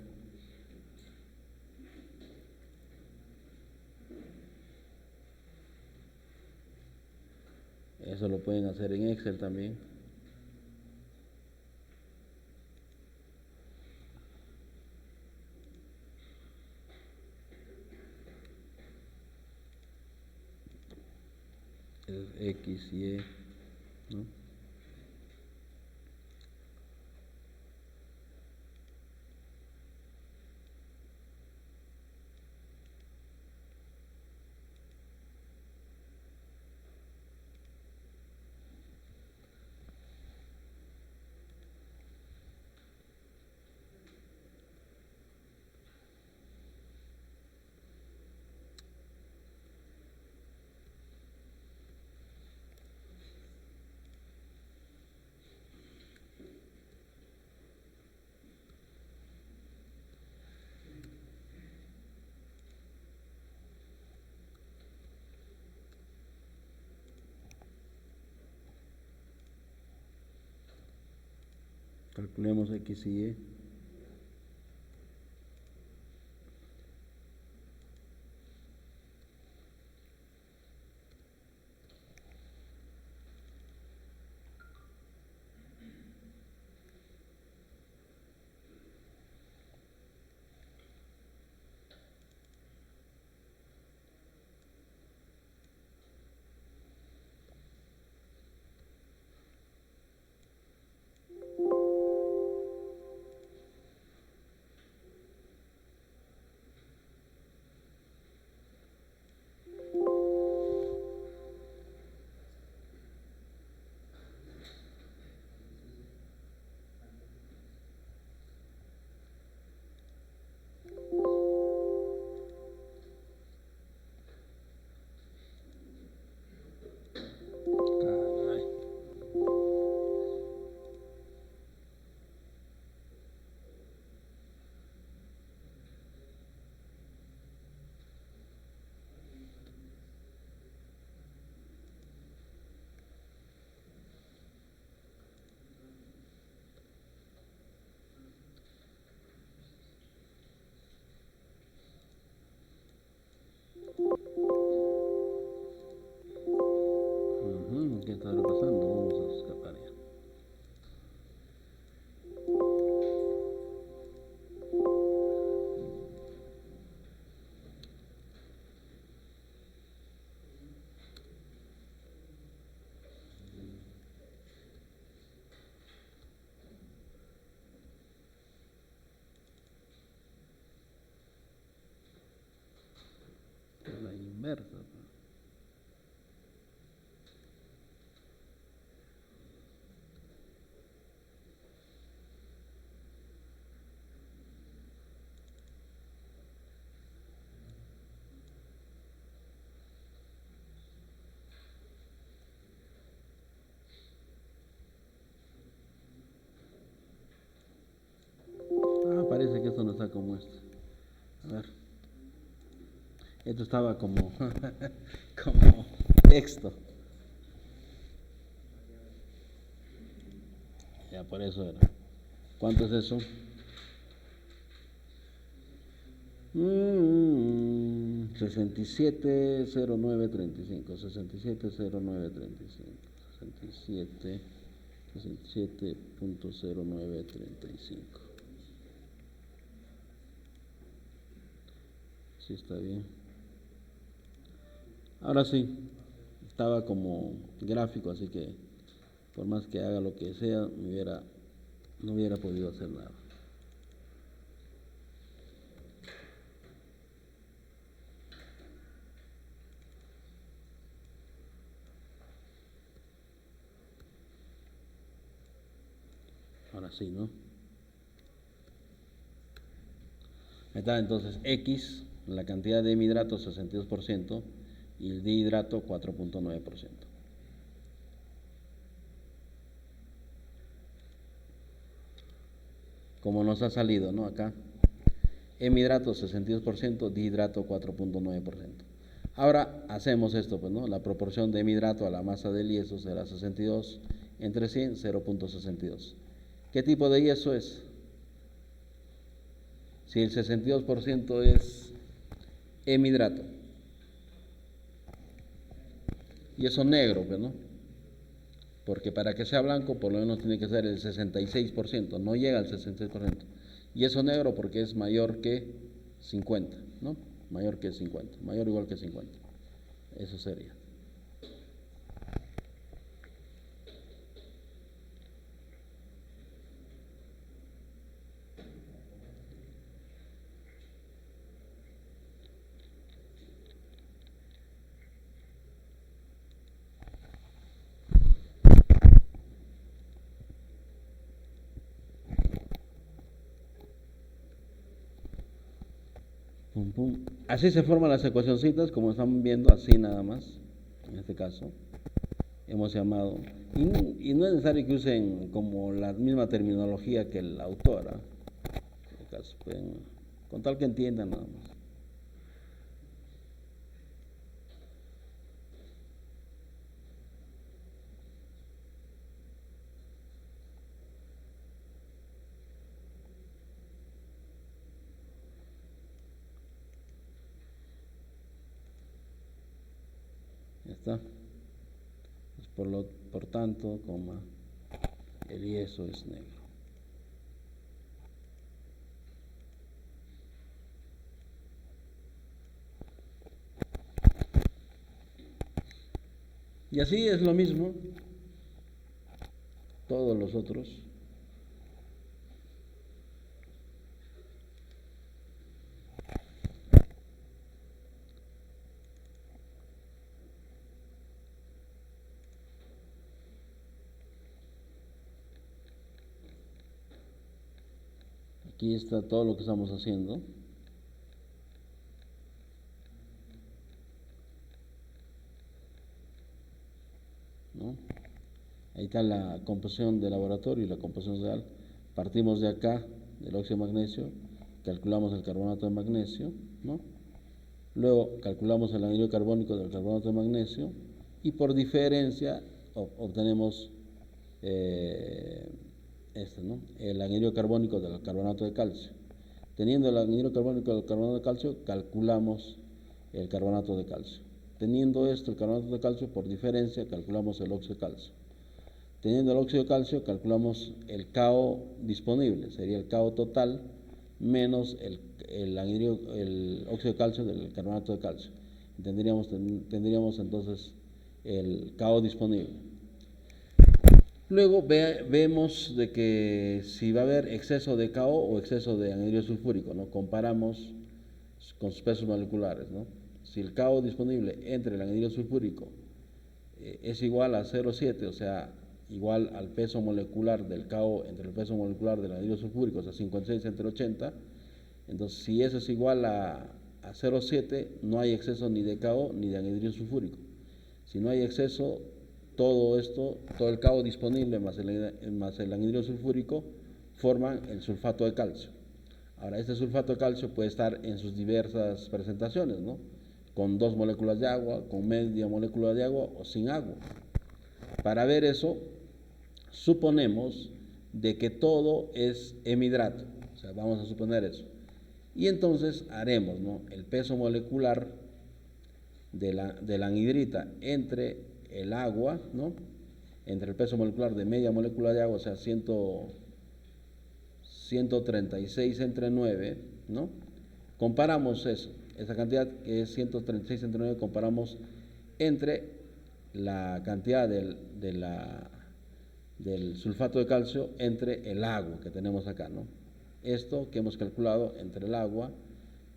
Eso lo pueden hacer en Excel también. Es X, Y, ¿no? Calculemos X y Y. Caray. ¿Qué estará pasando? Vamos a escapar ya. Es la inversa. Parece que esto no está como este. A ver. Esto estaba como, como texto. Ya por eso era. ¿Cuánto es eso? 670935. 670935. Sí, está bien. Ahora sí, estaba como gráfico, así que por más que haga lo que sea, no hubiera podido hacer nada. Ahora sí, ¿no? Ahí está, entonces X, la cantidad de hemidrato 62% y el dihidrato 4.9%. Como nos ha salido, ¿no? Acá. hemidrato 62%, dihidrato 4.9%. Ahora hacemos esto, pues, ¿no? La proporción de hemidrato a la masa del yeso será 62 entre 100, 0.62. ¿Qué tipo de yeso es? Si el 62% es hemidrato, yeso negro, pues, ¿no? Porque para que sea blanco, por lo menos tiene que ser el 66%, no llega al 66%. Yeso negro porque es mayor que 50, ¿no? Mayor que 50, mayor o igual que 50. Eso sería. Pum, pum. Así se forman las ecuacioncitas, como están viendo, así nada más. En este caso, hemos llamado. Y no es necesario que usen como la misma terminología que el autor. En este caso, pueden, con tal que entiendan nada más. Ya está. Pues por tanto, coma, el yeso es negro. Y así es lo mismo todos los otros. Aquí está todo lo que estamos haciendo. ¿No? Ahí está la composición de laboratorio y la composición real. Partimos de acá, del óxido de magnesio, calculamos el carbonato de magnesio, ¿no? Luego calculamos el anhidro carbónico del carbonato de magnesio y por diferencia obtenemos ¿no? El anhidro carbónico del carbonato de calcio. Teniendo el anhidro carbónico del carbonato de calcio, calculamos el carbonato de calcio. Teniendo esto, el carbonato de calcio, por diferencia, calculamos el óxido de calcio. Teniendo el óxido de calcio, calculamos el KO disponible, sería el KO total menos el óxido de calcio del carbonato de calcio. Tendríamos entonces el KO disponible. Luego vemos de que si va a haber exceso de KO o exceso de anhidro sulfúrico, ¿no? Comparamos con sus pesos moleculares, ¿no? Si el KO disponible entre el anhidro sulfúrico es igual a 0,7, o sea, igual al peso molecular del KO entre el peso molecular del anhidro sulfúrico, o sea, 56 entre 80, entonces si eso es igual a 0,7, no hay exceso ni de KO ni de anhidro sulfúrico. Si no hay exceso, todo el KO disponible más el anhidro sulfúrico forman el sulfato de calcio. Ahora, este sulfato de calcio puede estar en sus diversas presentaciones, ¿no? Con 2 moléculas de agua, con media molécula de agua o sin agua. Para ver eso, suponemos de que todo es hemidrato, o sea, vamos a suponer eso. Y entonces haremos, ¿no? El peso molecular de la anhidrita entre el agua, ¿no? Entre el peso molecular de media molécula de agua, o sea, 136 entre 9, ¿no? Comparamos eso, esa cantidad que es 136 entre 9, comparamos entre la cantidad del sulfato de calcio entre el agua que tenemos acá, ¿no? Esto que hemos calculado entre el agua,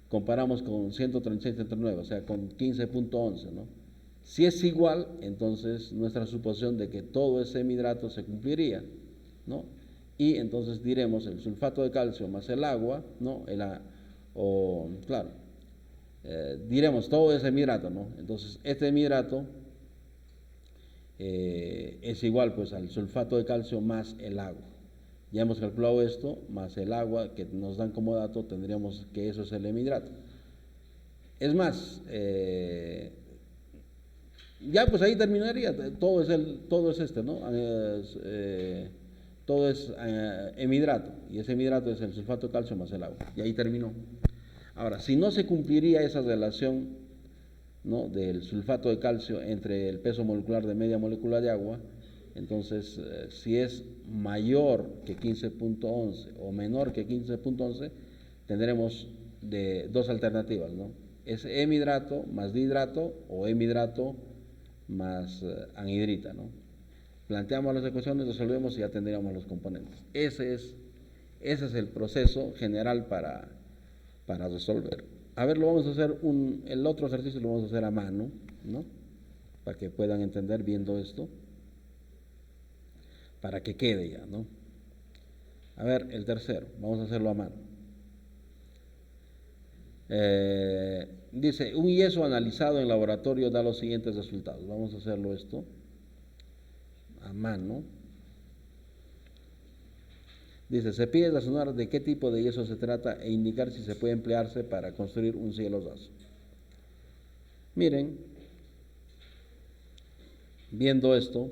comparamos con 136 entre 9, o sea, con 15.11, ¿no? Si es igual, entonces nuestra suposición de que todo es semihidrato se cumpliría, ¿no? Y entonces diremos el sulfato de calcio más el agua, ¿no? Claro, diremos todo es semihidrato, ¿no? Entonces este semihidrato es igual pues al sulfato de calcio más el agua. Ya hemos calculado esto, más el agua que nos dan como dato, tendríamos que eso es el hemidrato. Es más, ya pues ahí terminaría, todo es este, ¿no? Todo es hemidrato, y ese hemidrato es el sulfato de calcio más el agua, y ahí terminó. Ahora, si no se cumpliría esa relación, ¿no?, del sulfato de calcio entre el peso molecular de media molécula de agua, entonces si es mayor que 15.11 o menor que 15.11, tendremos dos alternativas, ¿no? Es hemidrato más dihidrato o hemidrato más anhidrita, ¿no? Planteamos las ecuaciones, resolvemos y ya tendríamos los componentes. Ese es el proceso general para resolver. A ver, lo vamos a hacer, el otro ejercicio lo vamos a hacer a mano, ¿no? Para que puedan entender viendo esto, para que quede ya, ¿no? A ver, el tercero, vamos a hacerlo a mano. Dice, un yeso analizado en laboratorio da los siguientes resultados. Vamos a hacerlo esto a mano. Dice, se pide razonar de qué tipo de yeso se trata e indicar si se puede emplearse para construir un cielo raso. Miren, viendo esto,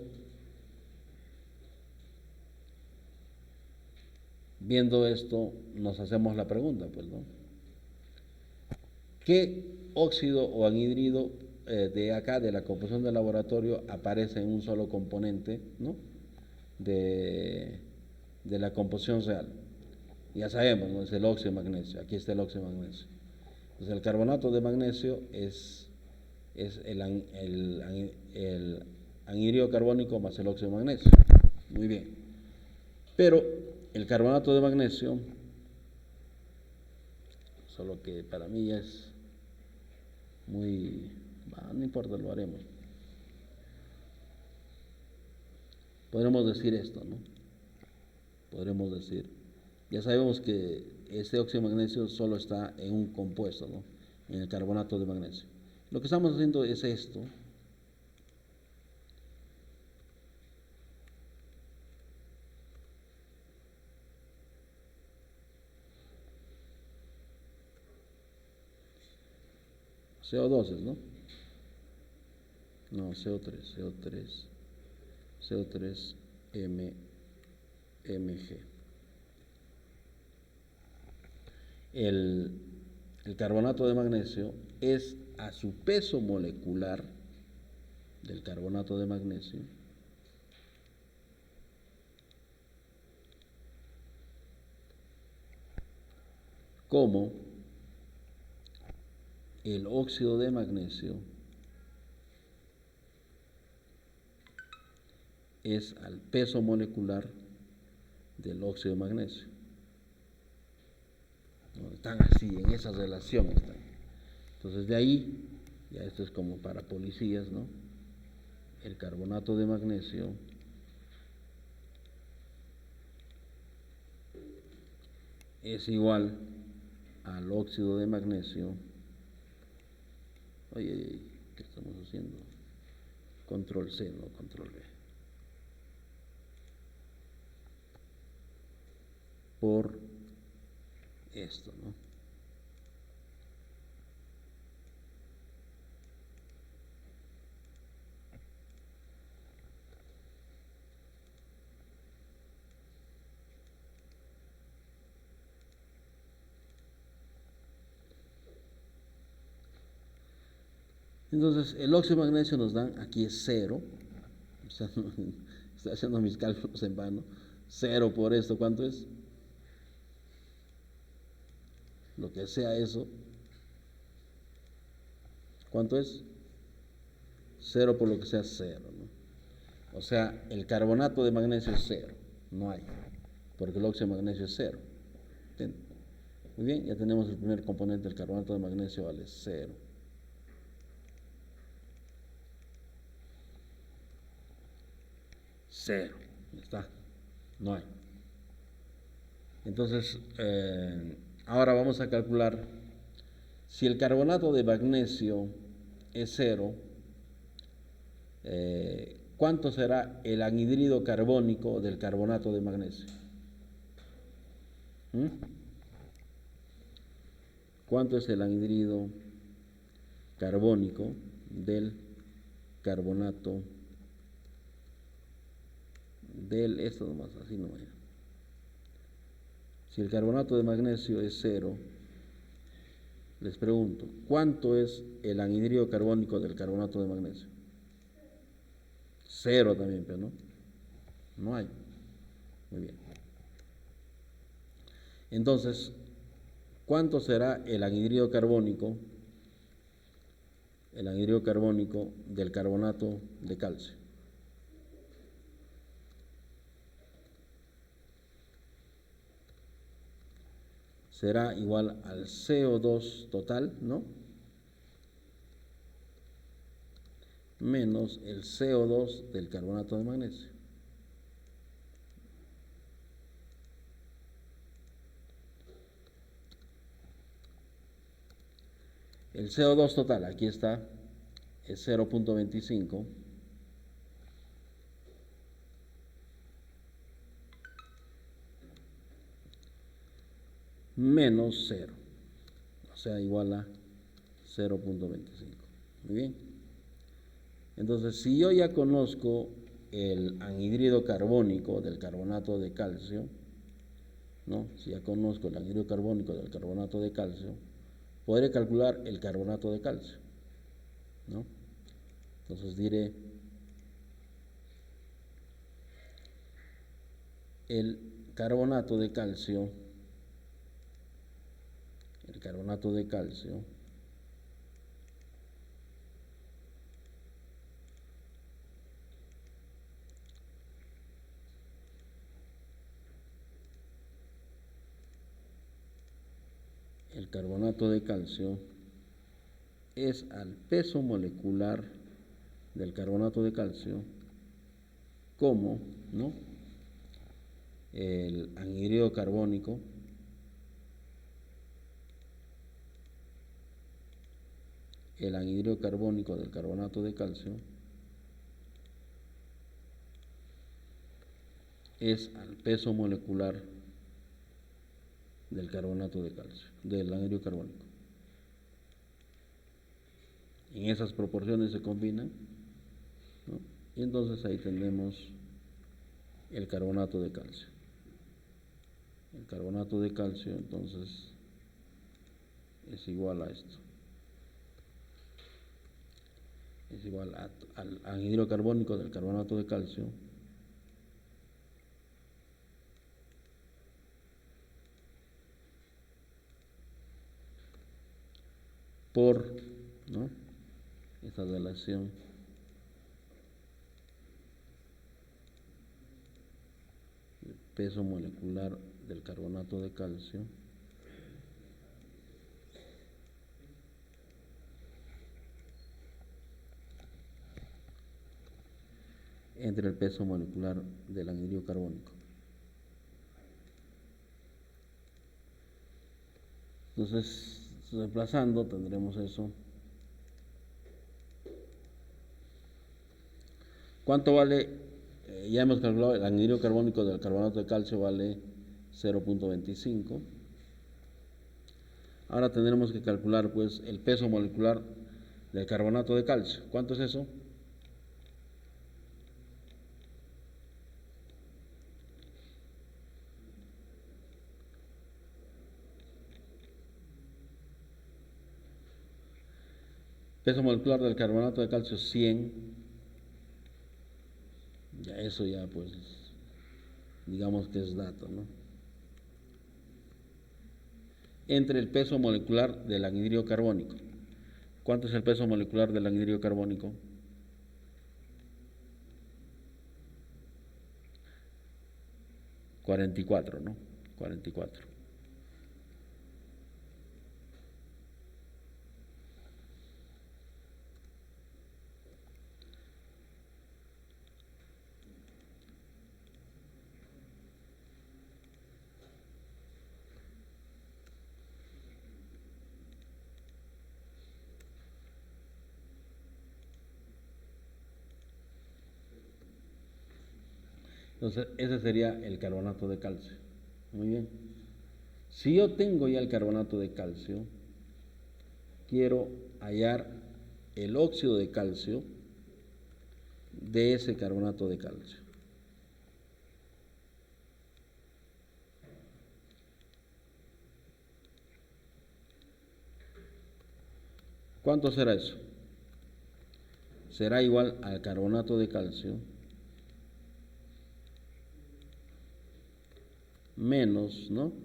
nos hacemos la pregunta, pues, ¿no? ¿Qué óxido o anhidrido de acá, de la composición del laboratorio, aparece en un solo componente, ¿no?, de la composición real? Ya sabemos, ¿no?, es el óxido de magnesio. Aquí está el óxido de magnesio. Entonces el carbonato de magnesio es el anhídrido carbónico más el óxido de magnesio. Muy bien. Pero el carbonato de magnesio, solo que para mí es muy... no importa, lo haremos. Podremos decir esto, ¿no? Podremos decir, ya sabemos que este óxido de magnesio solo está en un compuesto, ¿no?, en el carbonato de magnesio. Lo que estamos haciendo es esto. CO2, ¿no? No, CO3, Mg. El carbonato de magnesio es a su peso molecular del carbonato de magnesio como el óxido de magnesio es al peso molecular del óxido de magnesio. ¿No? Están así, en esa relación están. Entonces de ahí, ya esto es como para policías, ¿no? El carbonato de magnesio es igual al óxido de magnesio. Oye, ¿qué estamos haciendo? Control C, no control V. Por esto, ¿no? Entonces, el óxido de magnesio nos dan, aquí es 0, o sea, no, estoy haciendo mis cálculos en vano. 0 por esto, ¿cuánto es? Lo que sea eso, ¿cuánto es? 0 por lo que sea 0, ¿no? O sea, el carbonato de magnesio es 0, no hay, porque el óxido de magnesio es 0. ¿Entienden? Muy bien, ya tenemos el primer componente, el carbonato de magnesio vale 0. Cero, ya está, no hay. Entonces, ahora vamos a calcular si el carbonato de magnesio es 0, ¿cuánto será el anhídrido carbónico del carbonato de magnesio? ¿Mm? ¿Cuánto es el anhidrido carbónico del carbonato esto nomás, así no vaya. Si el carbonato de magnesio es 0, les pregunto, ¿cuánto es el anhidrido carbónico del carbonato de magnesio? 0 también, pero no. No hay. Muy bien. Entonces, ¿cuánto será el anhidrido carbónico del carbonato de calcio? Será igual al CO2 total, ¿no? Menos el CO2 del carbonato de magnesio. El CO2 total, aquí está, es 0.25 menos 0, o sea, igual a 0.25. Muy bien. Entonces, si yo ya conozco el anhidrido carbónico del carbonato de calcio, ¿no? Si ya conozco el anhidrido carbónico del carbonato de calcio, podré calcular el carbonato de calcio, ¿no? Entonces diré el carbonato de calcio, es al peso molecular del carbonato de calcio como, ¿no? El anhidrido carbónico del carbonato de calcio es al peso molecular del carbonato de calcio, del anhidrido carbónico. En esas proporciones se combinan, ¿no? Y entonces ahí tenemos el carbonato de calcio. El carbonato de calcio entonces es igual a esto. Es igual al anhidrido carbónico del carbonato de calcio por, ¿no? Esta relación del peso molecular del carbonato de calcio entre el peso molecular del anhidrido carbónico. Entonces, reemplazando, tendremos eso. ¿Cuánto vale? Ya hemos calculado, el anhidrido carbónico del carbonato de calcio vale 0.25. Ahora tendremos que calcular pues el peso molecular del carbonato de calcio. ¿Cuánto es eso? Peso molecular del carbonato de calcio 100. Ya eso ya pues digamos que es dato, ¿no? Entre el peso molecular del anhidrido carbónico. ¿Cuánto es el peso molecular del anhidrido carbónico? 44, ¿no? 44. Entonces, ese sería el carbonato de calcio. Muy bien. Si yo tengo ya el carbonato de calcio, quiero hallar el óxido de calcio de ese carbonato de calcio. ¿Cuánto será eso? Será igual al carbonato de calcio menos, ¿no?,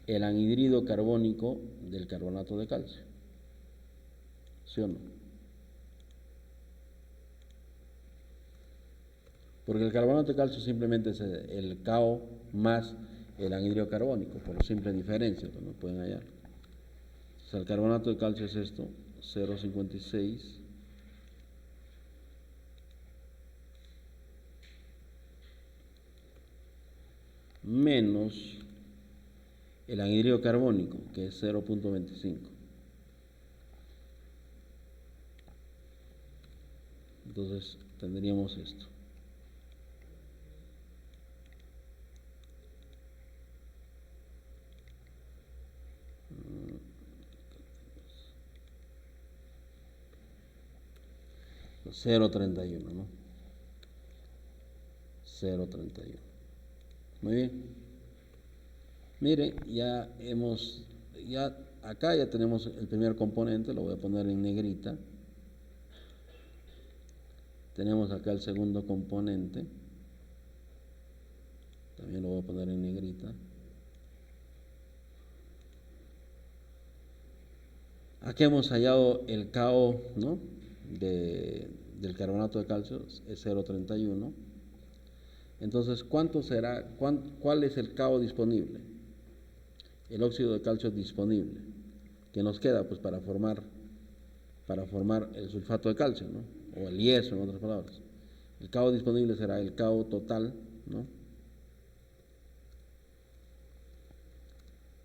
el anhidrido carbónico del carbonato de calcio. ¿Sí o no? Porque el carbonato de calcio simplemente es el KO más el anhidrido carbónico, por simple diferencia, pues no pueden hallar. O sea, el carbonato de calcio es esto, 0,56 menos el anhidrido carbónico, que es 0,25. Entonces tendríamos esto. Pues 0,31, ¿no? 0,31. Muy bien. Mire, acá ya tenemos el primer componente, lo voy a poner en negrita. Tenemos acá el segundo componente, también lo voy a poner en negrita. Aquí hemos hallado el KO, ¿no?, del carbonato de calcio, es 0,31. Entonces, ¿cuánto será? ¿Cuál es el KO disponible? El óxido de calcio disponible, que nos queda pues para formar el sulfato de calcio, ¿no?, o el yeso, en otras palabras. El KO disponible será el KO total, ¿no?,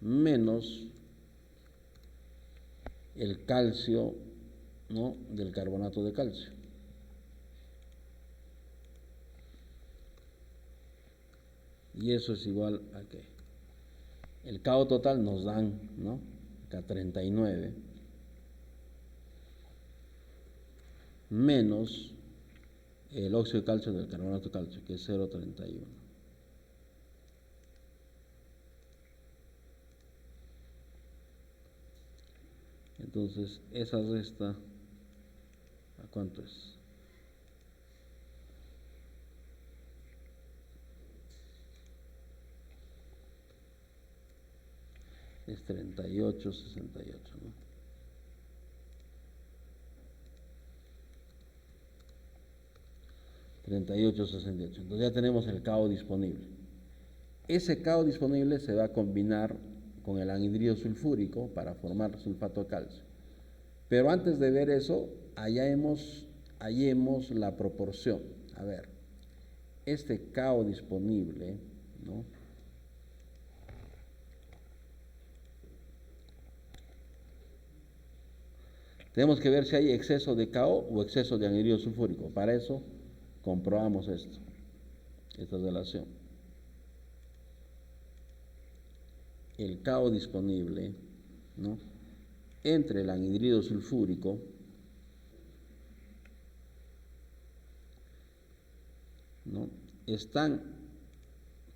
menos el calcio, ¿no?, del carbonato de calcio. Y eso es igual a ¿qué? El KO total nos dan, ¿no?, acá 39, menos el óxido de calcio del carbonato de calcio, que es 0,31. Entonces, esa resta, ¿a cuánto es? Es 38,68, ¿no? Entonces ya tenemos el KO disponible. Ese KO disponible se va a combinar con el anhidrido sulfúrico para formar sulfato de calcio. Pero antes de ver eso, hallemos la proporción. A ver, este KO disponible, ¿no?, tenemos que ver si hay exceso de KO o exceso de anhidrido sulfúrico. Para eso comprobamos esta relación. El KO disponible, ¿no?, entre el anhidrido sulfúrico ¿no?, ¿están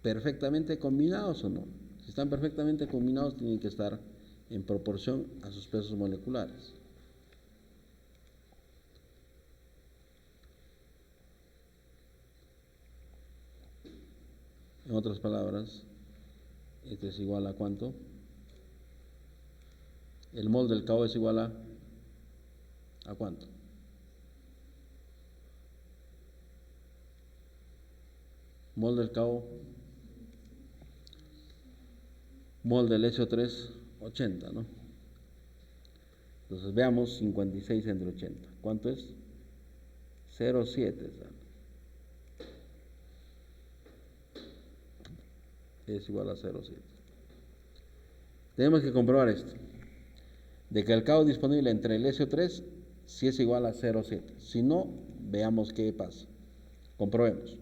perfectamente combinados o no? Si están perfectamente combinados, tienen que estar en proporción a sus pesos moleculares. En otras palabras, este es igual a ¿cuánto? El mol del KO es igual ¿a cuánto? Mol del KO, mol del SO3, 80, ¿no? Entonces veamos 56 entre 80. ¿Cuánto es? 0,7. Es igual a 0,7. Tenemos que comprobar esto, de que el KO disponible entre el SO3 si es igual a 0,7. Si no, veamos qué pasa. Comprobemos.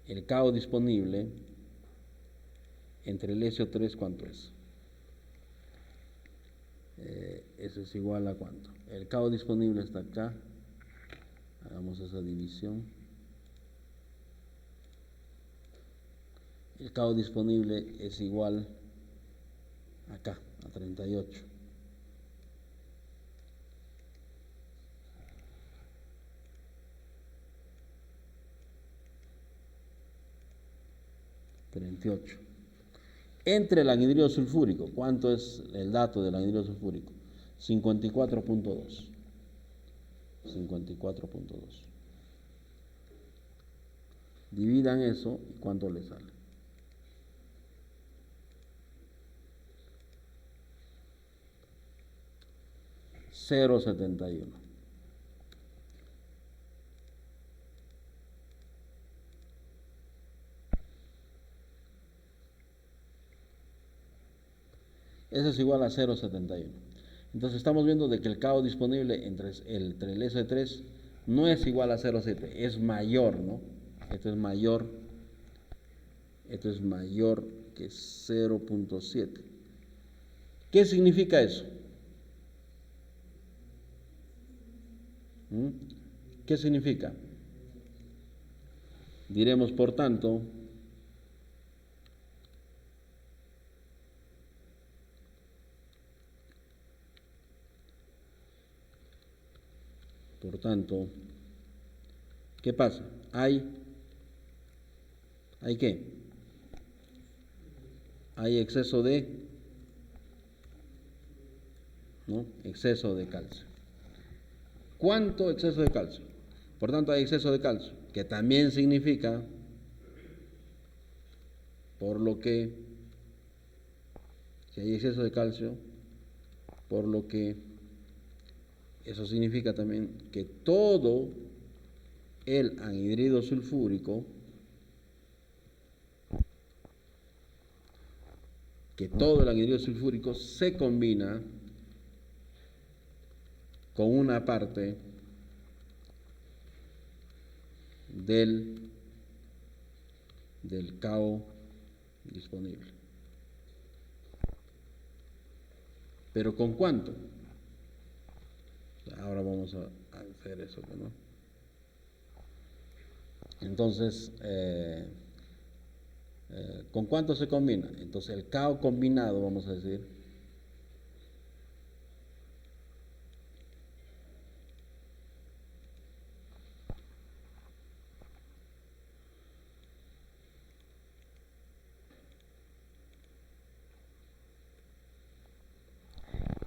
El KO disponible entre el SO3, ¿cuánto es? Eso es igual a ¿cuánto? El KO disponible está acá. Hagamos esa división. El KO disponible es igual acá, a 38. Entre el anhidrido sulfúrico, ¿cuánto es el dato del anhidrido sulfúrico? 54.2. 54.2. Dividan eso y ¿cuánto les sale? 0.71. Eso es igual a 0.71. Entonces estamos viendo de que el KO disponible entre el SO3 no es igual a 0.7, es mayor, ¿no? Esto es mayor que 0.7. ¿Qué significa eso? ¿Qué significa? Diremos, por tanto, ¿qué pasa? ¿Hay qué? Hay exceso de, ¿no? Exceso de calcio. ¿Cuánto exceso de calcio? Por tanto, hay exceso de calcio, que también significa, por lo que, si hay exceso de calcio, por lo que eso significa también que todo el anhidrido sulfúrico, se combina con una parte del KO disponible. ¿Pero con cuánto? Ahora vamos a hacer eso, ¿no? Entonces, ¿con cuánto se combina? Entonces, el KO combinado, vamos a decir,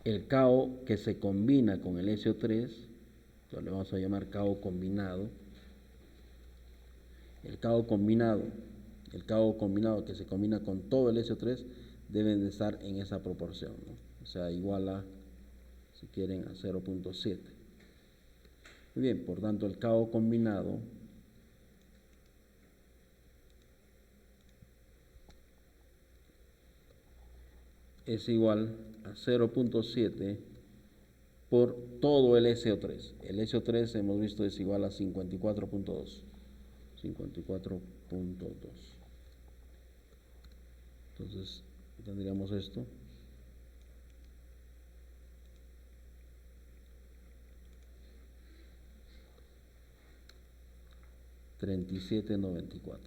el KO que se combina con el SO3, lo le vamos a llamar KO combinado. El KO combinado que se combina con todo el SO3 deben de estar en esa proporción, ¿no? O sea, igual a, si quieren, a 0.7. Muy bien, por tanto el KO combinado es igual a 0.7 por todo el SO3. El SO3 hemos visto es igual a 54.2. 54.2. Entonces tendríamos esto. $37.94.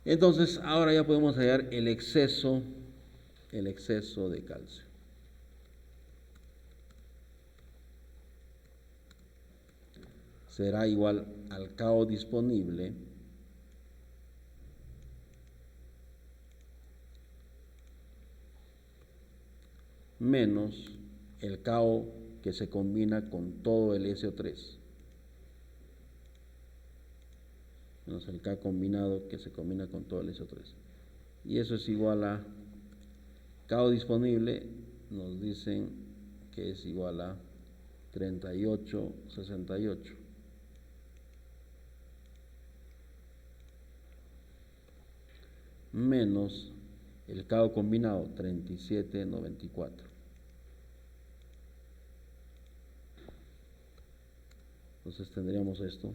Entonces ahora ya podemos hallar el exceso de calcio. Será igual al KO disponible menos el KO que se combina con todo el SO3, menos el K combinado que se combina con todo el SO3. Y eso es igual a KO disponible, nos dicen que es igual a 38.68. Menos el KO combinado, 37.94. Entonces tendríamos esto.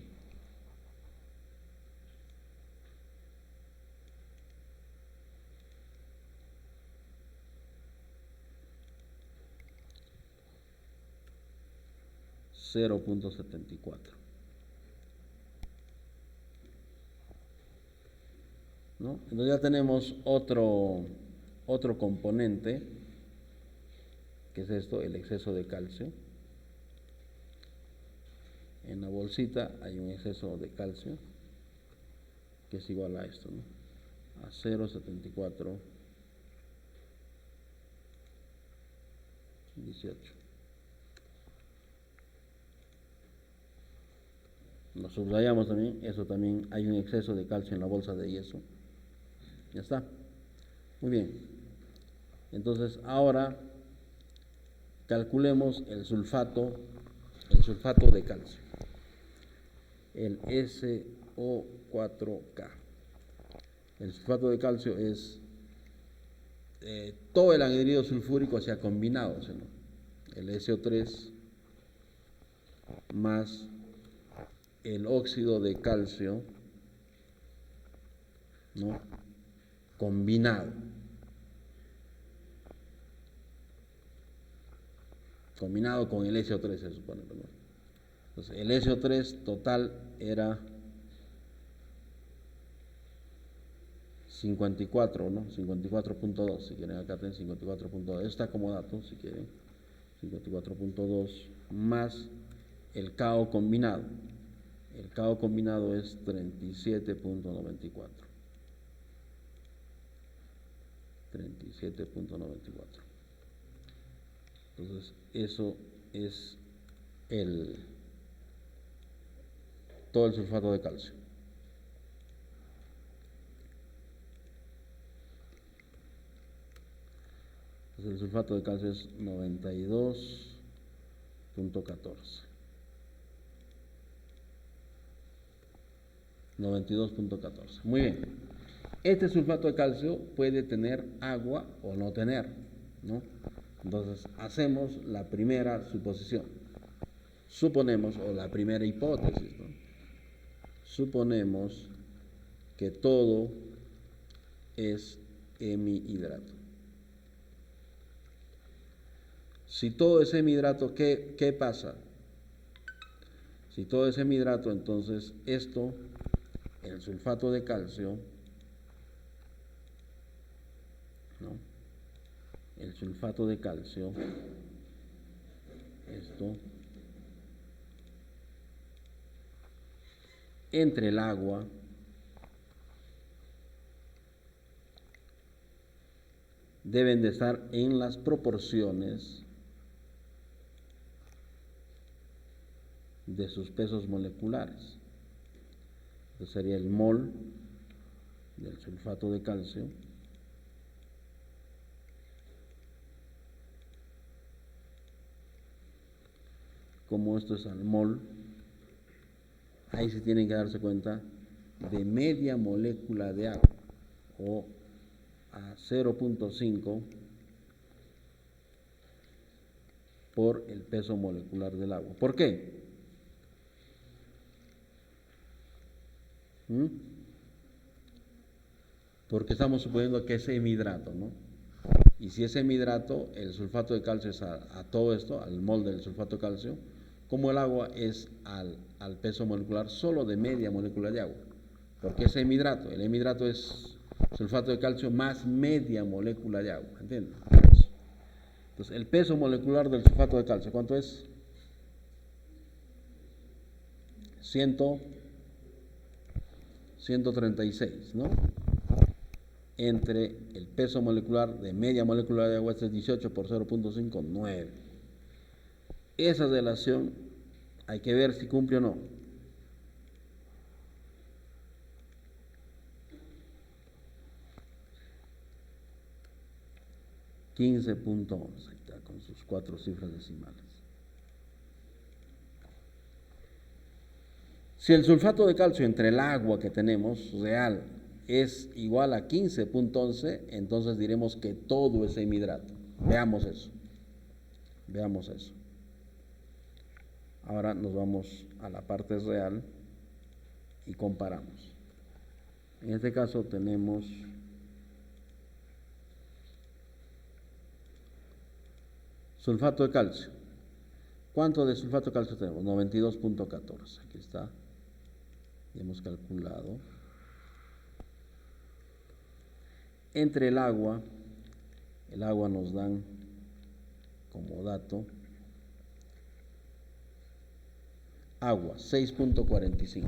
0.74. ¿No? Entonces ya tenemos otro componente, que es esto, el exceso de calcio. En la bolsita hay un exceso de calcio que es igual a esto, ¿no? A 0.7418. Lo subrayamos también, eso también, hay un exceso de calcio en la bolsa de yeso. Ya está. Muy bien. Entonces ahora calculemos el sulfato de calcio, el SO4K. El sulfato de calcio es todo el anhidrido sulfúrico se ha combinado, ¿sí? El SO3 más el óxido de calcio, ¿no? Combinado con el SO3 se supone, ¿no? Entonces el SO3 total era 54, ¿no? 54.2, si quieren, acá tienen 54.2, está como dato, si quieren, 54.2 más el KO combinado. El KO combinado es 37.94. 37.94. Entonces, eso es todo el sulfato de calcio. Entonces, el sulfato de calcio es 92.14. 92.14. Muy bien. Este sulfato de calcio puede tener agua o no tener, ¿no? Entonces, hacemos la primera suposición. Suponemos, o la primera hipótesis, ¿no? Suponemos que todo es hemihidrato. Si todo es hemihidrato, ¿qué pasa? Si todo es hemihidrato, entonces esto, el sulfato de calcio, ¿no? El sulfato de calcio, esto, entre el agua deben de estar en las proporciones de sus pesos moleculares. Entonces sería el mol del sulfato de calcio como esto es al mol, ahí se tienen que darse cuenta de media molécula de agua, o a 0.5 por el peso molecular del agua. ¿Por qué? Porque estamos suponiendo que es hemihidrato, ¿no? Y si es hemihidrato, el sulfato de calcio es a todo esto, al mol del sulfato de calcio, como el agua es al peso molecular solo de media molécula de agua, porque es hemihidrato. El hemihidrato es sulfato de calcio más media molécula de agua, ¿entienden? Entonces, el peso molecular del sulfato de calcio, ¿cuánto es? 136, ¿no? Entre el peso molecular de media molécula de agua, este es 18 por 0.5, 9. Esa relación hay que ver si cumple o no. .11, está con sus 4 cifras decimales. Si el sulfato de calcio entre el agua que tenemos real es igual a 15.11, entonces diremos que todo es hemihidrato. Veamos eso. Veamos eso. Ahora nos vamos a la parte real y comparamos. En este caso tenemos sulfato de calcio. ¿Cuánto de sulfato de calcio tenemos? 92.14. Aquí está. Ya hemos calculado. Entre el agua nos dan como dato agua 6.45.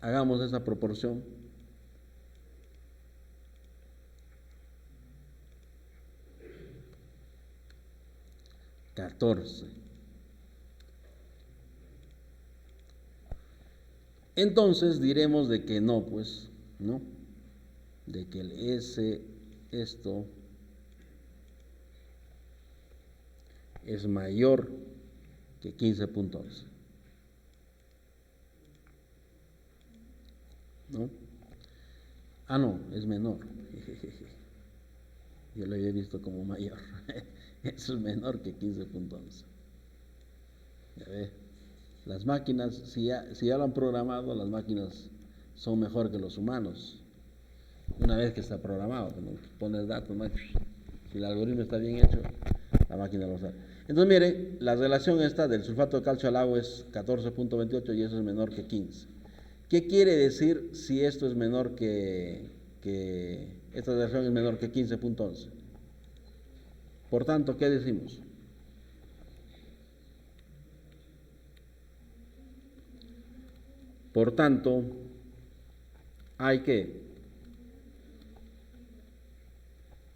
Hagamos esa proporción. Entonces diremos de que no, pues, ¿no? De que el esto es mayor que 15.11, ¿no? Ah, no, es menor. Yo lo había visto como mayor. Eso es menor que 15.11. Ya ve. Las máquinas, si ya lo han programado, las máquinas son mejor que los humanos. Una vez que está programado, cuando pones datos, si el algoritmo está bien hecho, la máquina lo sabe. Entonces, mire, la relación esta del sulfato de calcio al agua es 14.28 y eso es menor que 15. ¿Qué quiere decir si esto es menor que esta relación es menor que 15.11? Por tanto, ¿qué decimos? Por tanto, hay que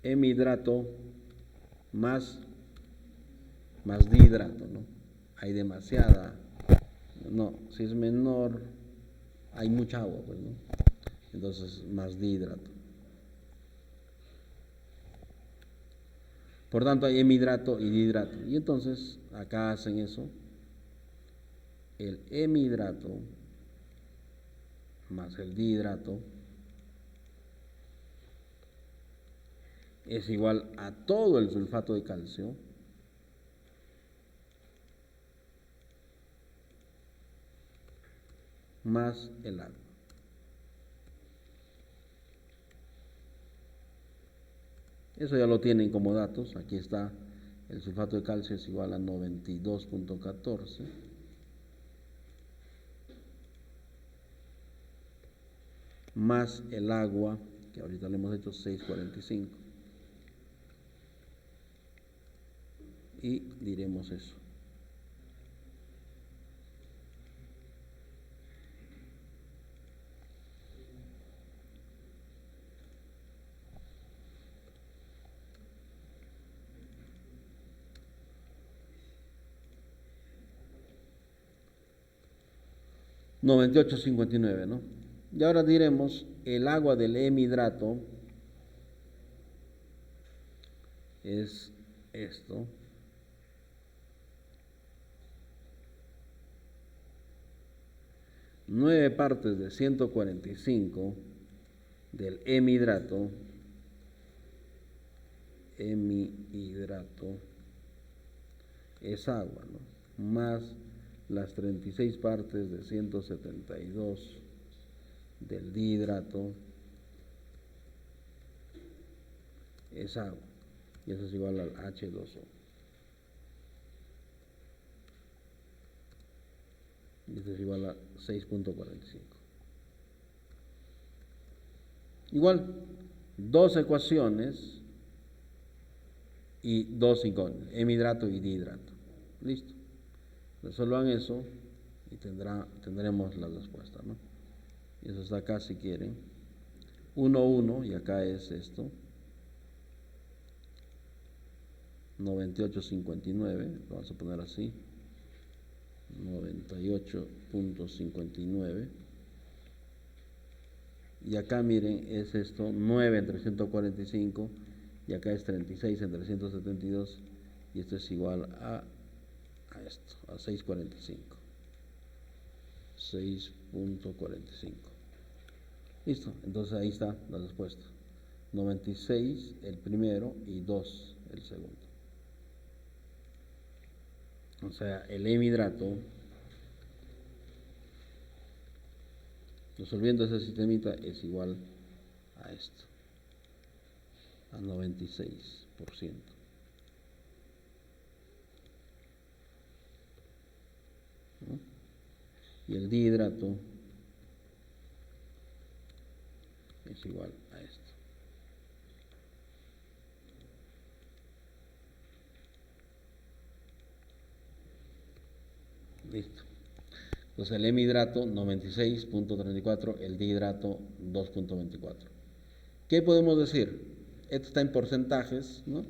hemidrato más dihidrato, ¿no? Hay demasiada, no, si es menor, hay mucha agua, pues, ¿no? Entonces, más dihidrato. Por tanto, hay hemidrato y dihidrato. Y entonces, acá hacen eso. El hemidrato más el dihidrato es igual a todo el sulfato de calcio más el agua. Eso ya lo tienen como datos. Aquí está, el sulfato de calcio es igual a 92.14 más el agua, que ahorita le hemos hecho 6.45. Y diremos eso. $98.59, ¿no? Y ahora diremos el agua del hemidrato es esto. Nueve partes de 145 del hemidrato es agua, ¿no? Más las 36 partes de 172 del dihidrato es agua, y eso es igual al H2O. Y eso es igual a 6.45. Igual, dos ecuaciones y dos incógnitas, hemidrato y dihidrato. Listo. Resuelvan eso y tendremos la respuesta, ¿no? Y eso está acá si quieren. 1, 1, y acá es esto. 98.59, lo vamos a poner así. 98.59. Y acá miren, es esto, 9 entre 145, y acá es 36 entre 172, y esto es igual a esto, a 6.45. 6.45. Listo, entonces ahí está la respuesta. 96 el primero y 2 el segundo. O sea, el hemidrato, resolviendo ese sistemita, es igual a esto, a 96%. ¿No? Y el dihidrato es igual a esto. Listo. Entonces el hemidrato 96.34, el dihidrato 2.24. ¿Qué podemos decir? Esto está en porcentajes, ¿no?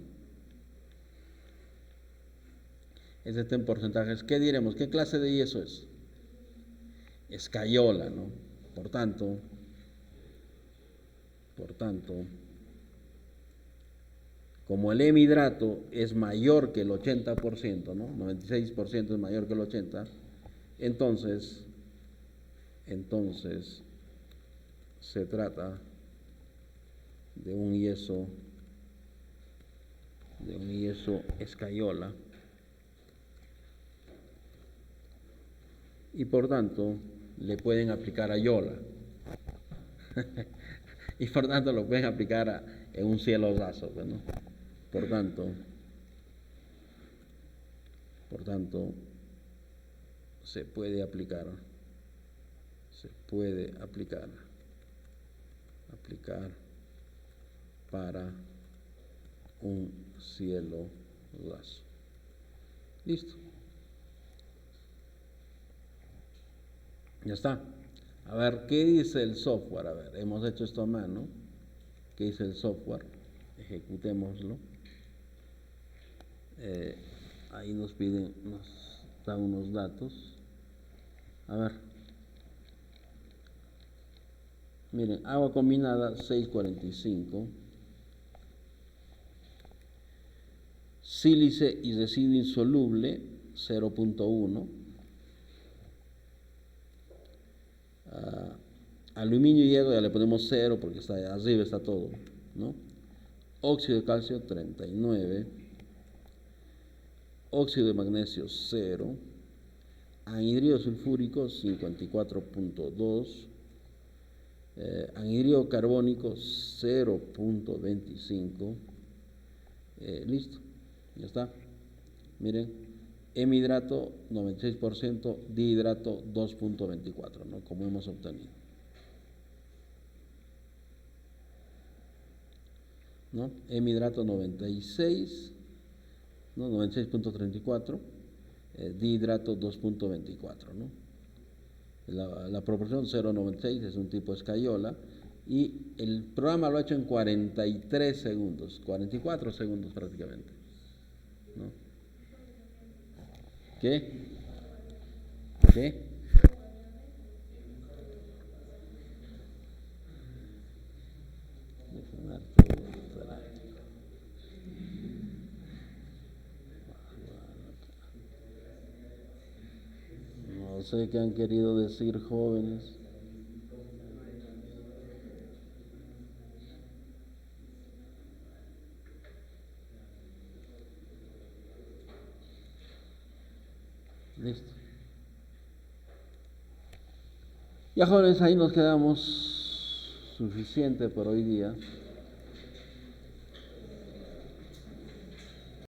Este está en porcentajes. ¿Qué diremos? ¿Qué clase de yeso es? Escayola, ¿no? Por tanto, como el hemidrato es mayor que el 80%, ¿no? 96% es mayor que el 80%, entonces se trata de un yeso escayola, y por tanto le pueden aplicar ayola y por tanto lo pueden aplicar en un cielo raso, ¿no? Por tanto se puede aplicar para un cielo raso. Listo. Ya está. A ver, ¿qué dice el software? A ver, hemos hecho esto a mano. ¿Qué dice el software? Ejecutémoslo. Ahí nos dan unos datos. A ver. Miren, agua combinada 645. Sílice y residuo insoluble 0.1. Aluminio y hierro ya le ponemos 0 porque está arriba, está todo, ¿no? Óxido de calcio 39. Óxido de magnesio 0. Anhidrido sulfúrico 54.2. Anhidrido carbónico 0.25. Listo, ya está. Miren, hemidrato 96%, dihidrato 2.24, ¿no? Como hemos obtenido, ¿no? Hemidrato 96, ¿no? 96.34, dihidrato 2.24, ¿no? La proporción 0.96 es un tipo escayola y el programa lo ha hecho en 43 segundos, 44 segundos prácticamente, ¿no? ¿Qué? No sé qué han querido decir, jóvenes. Listo. Ya, jóvenes, ahí nos quedamos. Suficiente por hoy día.